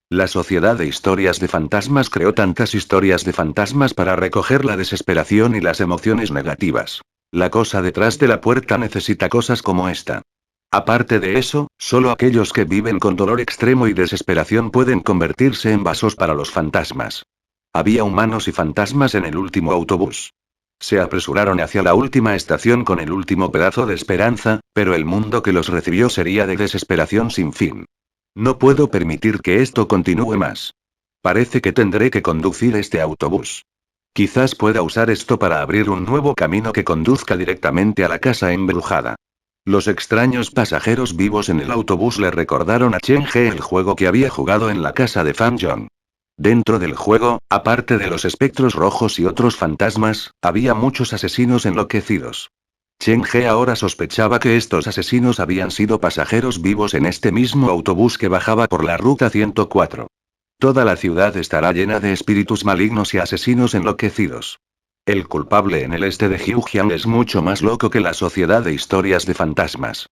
Speaker 1: La Sociedad de Historias de Fantasmas creó tantas historias de fantasmas para recoger la desesperación y las emociones negativas. La cosa detrás de la puerta necesita cosas como esta. Aparte de eso, solo aquellos que viven con dolor extremo y desesperación pueden convertirse en vasos para los fantasmas. Había humanos y fantasmas en el último autobús. Se apresuraron hacia la última estación con el último pedazo de esperanza, pero el mundo que los recibió sería de desesperación sin fin. No puedo permitir que esto continúe más. Parece que tendré que conducir este autobús. Quizás pueda usar esto para abrir un nuevo camino que conduzca directamente a la casa embrujada. Los extraños pasajeros vivos en el autobús le recordaron a Cheng-he el juego que había jugado en la casa de Fan Jong. Dentro del juego, aparte de los espectros rojos y otros fantasmas, había muchos asesinos enloquecidos. Cheng-he ahora sospechaba que estos asesinos habían sido pasajeros vivos en este mismo autobús que bajaba por la ruta 104. Toda la ciudad estará llena de espíritus malignos y asesinos enloquecidos. El culpable en el este de Hyujian es mucho más loco que la Sociedad de Historias de Fantasmas.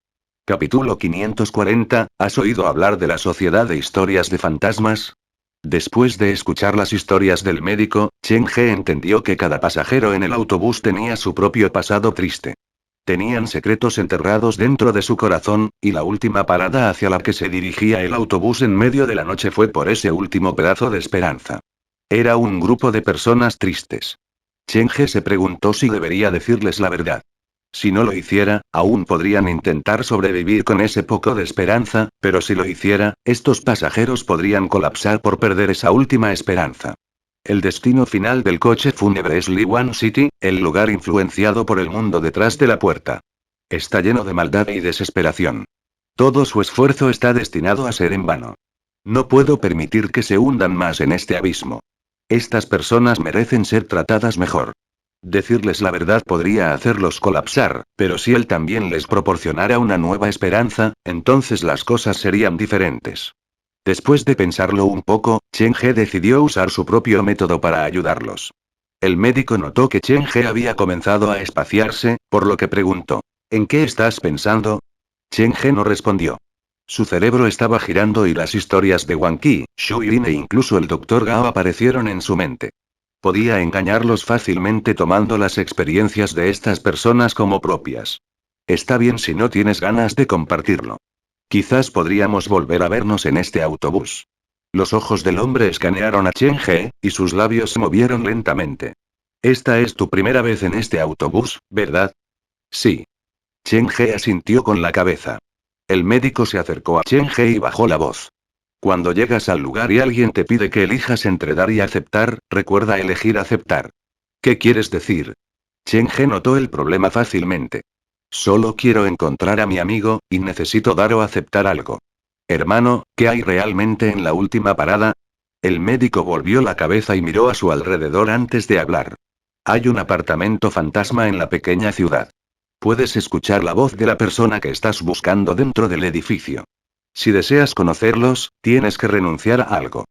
Speaker 1: Capítulo 540, ¿has oído hablar de la Sociedad de Historias de Fantasmas? Después de escuchar las historias del médico, Cheng-he entendió que cada pasajero en el autobús tenía su propio pasado triste. Tenían secretos enterrados dentro de su corazón, y la última parada hacia la que se dirigía el autobús en medio de la noche fue por ese último pedazo de esperanza. Era un grupo de personas tristes. Cheng-he se preguntó si debería decirles la verdad. Si no lo hiciera, aún podrían intentar sobrevivir con ese poco de esperanza, pero si lo hiciera, estos pasajeros podrían colapsar por perder esa última esperanza. El destino final del coche fúnebre es Liwan City, el lugar influenciado por el mundo detrás de la puerta. Está lleno de maldad y desesperación. Todo su esfuerzo está destinado a ser en vano. No puedo permitir que se hundan más en este abismo. Estas personas merecen ser tratadas mejor. Decirles la verdad podría hacerlos colapsar, pero si él también les proporcionara una nueva esperanza, entonces las cosas serían diferentes. Después de pensarlo un poco, Cheng-he decidió usar su propio método para ayudarlos. El médico notó que Cheng-he había comenzado a espaciarse, por lo que preguntó: ¿en qué estás pensando? Cheng-he no respondió. Su cerebro estaba girando y las historias de Wang Qi, Shu Yin e incluso el Dr. Gao aparecieron en su mente. Podía engañarlos fácilmente tomando las experiencias de estas personas como propias. Está bien si no tienes ganas de compartirlo. Quizás podríamos volver a vernos en este autobús. Los ojos del hombre escanearon a Cheng-he, y sus labios se movieron lentamente. Esta es tu primera vez en este autobús, ¿verdad? Sí. Cheng-he asintió con la cabeza. El médico se acercó a Cheng-he y bajó la voz. Cuando llegas al lugar y alguien te pide que elijas entre dar y aceptar, recuerda elegir aceptar. ¿Qué quieres decir? Cheng-he notó el problema fácilmente. Solo quiero encontrar a mi amigo, y necesito dar o aceptar algo. Hermano, ¿qué hay realmente en la última parada? El médico volvió la cabeza y miró a su alrededor antes de hablar. Hay un apartamento fantasma en la pequeña ciudad. Puedes escuchar la voz de la persona que estás buscando dentro del edificio. Si deseas conocerlos, tienes que renunciar a algo.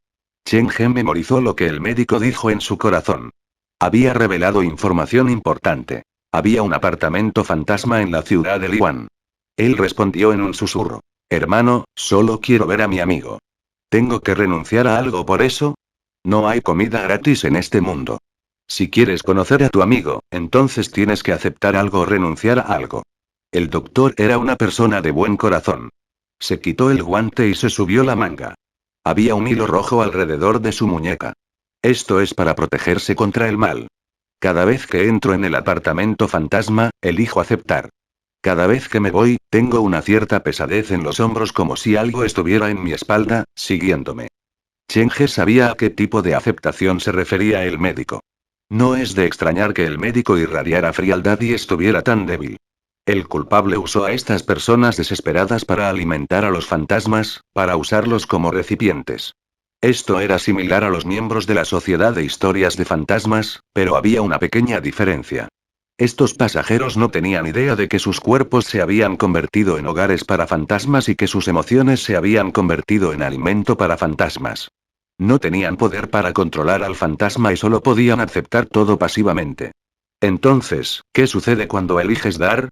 Speaker 1: Cheng-he memorizó lo que el médico dijo en su corazón. Había revelado información importante. Había un apartamento fantasma en la ciudad de Liwan. Él respondió en un susurro. Hermano, solo quiero ver a mi amigo. ¿Tengo que renunciar a algo por eso? No hay comida gratis en este mundo. Si quieres conocer a tu amigo, entonces tienes que aceptar algo o renunciar a algo. El doctor era una persona de buen corazón. Se quitó el guante y se subió la manga. Había un hilo rojo alrededor de su muñeca. Esto es para protegerse contra el mal. Cada vez que entro en el apartamento fantasma, elijo aceptar. Cada vez que me voy, tengo una cierta pesadez en los hombros como si algo estuviera en mi espalda, siguiéndome. Cheng-He sabía a qué tipo de aceptación se refería el médico. No es de extrañar que el médico irradiara frialdad y estuviera tan débil. El culpable usó a estas personas desesperadas para alimentar a los fantasmas, para usarlos como recipientes. Esto era similar a los miembros de la Sociedad de Historias de Fantasmas, pero había una pequeña diferencia. Estos pasajeros no tenían idea de que sus cuerpos se habían convertido en hogares para fantasmas y que sus emociones se habían convertido en alimento para fantasmas. No tenían poder para controlar al fantasma y solo podían aceptar todo pasivamente. Entonces, ¿qué sucede cuando eliges dar?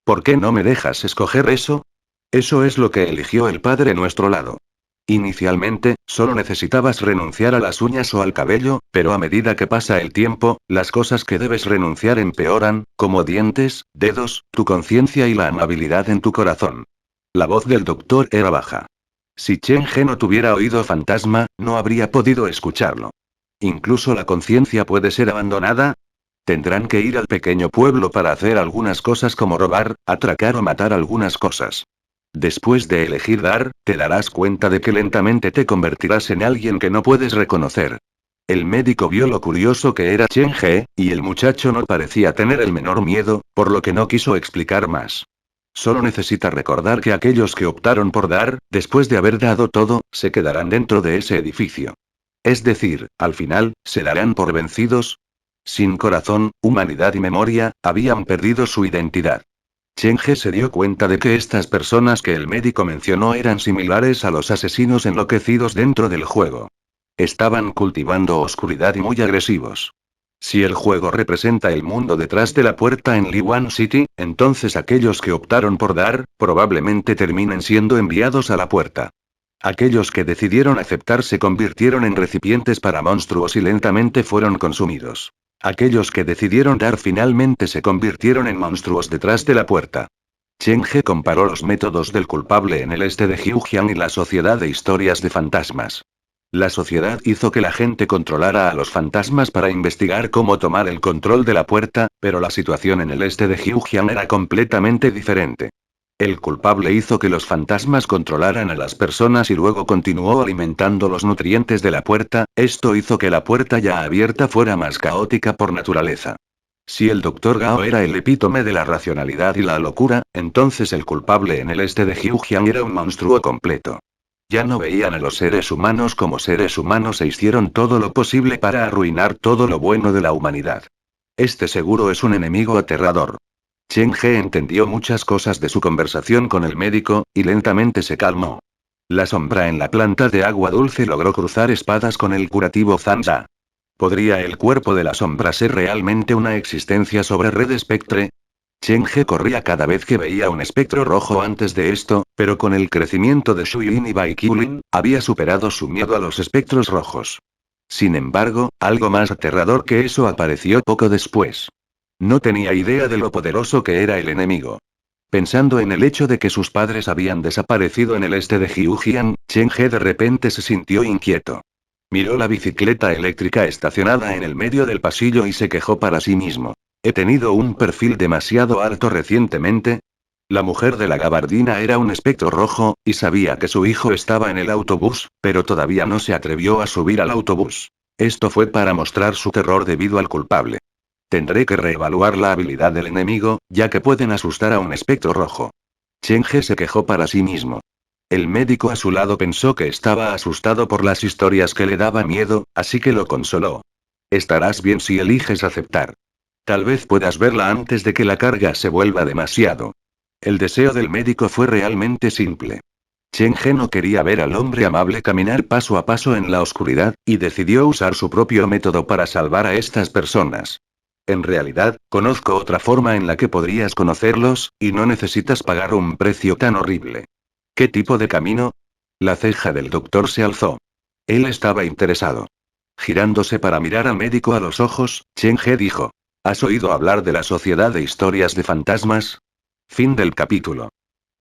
Speaker 1: ¿Por qué no me dejas escoger eso? Eso es lo que eligió el padre a nuestro lado. Inicialmente, solo necesitabas renunciar a las uñas o al cabello, pero a medida que pasa el tiempo, las cosas que debes renunciar empeoran, como dientes, dedos, tu conciencia y la amabilidad en tu corazón. La voz del doctor era baja. Si Cheng-He no tuviera oído fantasma, no habría podido escucharlo. ¿Incluso la conciencia puede ser abandonada? Tendrán que ir al pequeño pueblo para hacer algunas cosas como robar, atracar o matar algunas cosas. Después de elegir dar, te darás cuenta de que lentamente te convertirás en alguien que no puedes reconocer. El médico vio lo curioso que era Cheng-He, y el muchacho no parecía tener el menor miedo, por lo que no quiso explicar más. Solo necesita recordar que aquellos que optaron por dar, después de haber dado todo, se quedarán dentro de ese edificio. Es decir, al final, ¿se darán por vencidos? Sin corazón, humanidad y memoria, habían perdido su identidad. Cheng-He se dio cuenta de que estas personas que el médico mencionó eran similares a los asesinos enloquecidos dentro del juego. Estaban cultivando oscuridad y muy agresivos. Si el juego representa el mundo detrás de la puerta en Liwan City, entonces aquellos que optaron por dar, probablemente terminen siendo enviados a la puerta. Aquellos que decidieron aceptar se convirtieron en recipientes para monstruos y lentamente fueron consumidos. Aquellos que decidieron dar finalmente se convirtieron en monstruos detrás de la puerta. Cheng-He comparó los métodos del culpable en el este de Hyujian y la Sociedad de Historias de Fantasmas. La sociedad hizo que la gente controlara a los fantasmas para investigar cómo tomar el control de la puerta, pero la situación en el este de Hyujian era completamente diferente. El culpable hizo que los fantasmas controlaran a las personas y luego continuó alimentando los nutrientes de la puerta, esto hizo que la puerta ya abierta fuera más caótica por naturaleza. Si el Dr. Gao era el epítome de la racionalidad y la locura, entonces el culpable en el este de Hyujian era un monstruo completo. Ya no veían a los seres humanos como seres humanos e hicieron todo lo posible para arruinar todo lo bueno de la humanidad. Este seguro es un enemigo aterrador. Cheng-He entendió muchas cosas de su conversación con el médico, y lentamente se calmó. La sombra en la planta de agua dulce logró cruzar espadas con el curativo Zanza. ¿Podría el cuerpo de la sombra ser realmente una existencia sobre Red Spectre? Cheng-He corría cada vez que veía un espectro rojo antes de esto, pero con el crecimiento de Shuyin y Baiqiulin, había superado su miedo a los espectros rojos. Sin embargo, algo más aterrador que eso apareció poco después. No tenía idea de lo poderoso que era el enemigo. Pensando en el hecho de que sus padres habían desaparecido en el este de Hyujian, Cheng-He de repente se sintió inquieto. Miró la bicicleta eléctrica estacionada en el medio del pasillo y se quejó para sí mismo. ¿He tenido un perfil demasiado alto recientemente? La mujer de la gabardina era un espectro rojo, y sabía que su hijo estaba en el autobús, pero todavía no se atrevió a subir al autobús. Esto fue para mostrar su terror debido al culpable. Tendré que reevaluar la habilidad del enemigo, ya que pueden asustar a un espectro rojo. Cheng-He se quejó para sí mismo. El médico a su lado pensó que estaba asustado por las historias que le daba miedo, así que lo consoló. Estarás bien si eliges aceptar. Tal vez puedas verla antes de que la carga se vuelva demasiado. El deseo del médico fue realmente simple. Cheng-He no quería ver al hombre amable caminar paso a paso en la oscuridad, y decidió usar su propio método para salvar a estas personas. En realidad, conozco otra forma en la que podrías conocerlos, y no necesitas pagar un precio tan horrible. ¿Qué tipo de camino? La ceja del doctor se alzó. Él estaba interesado. Girándose para mirar al médico a los ojos, Cheng-He dijo. ¿Has oído hablar de la Sociedad de Historias de Fantasmas? Fin del capítulo.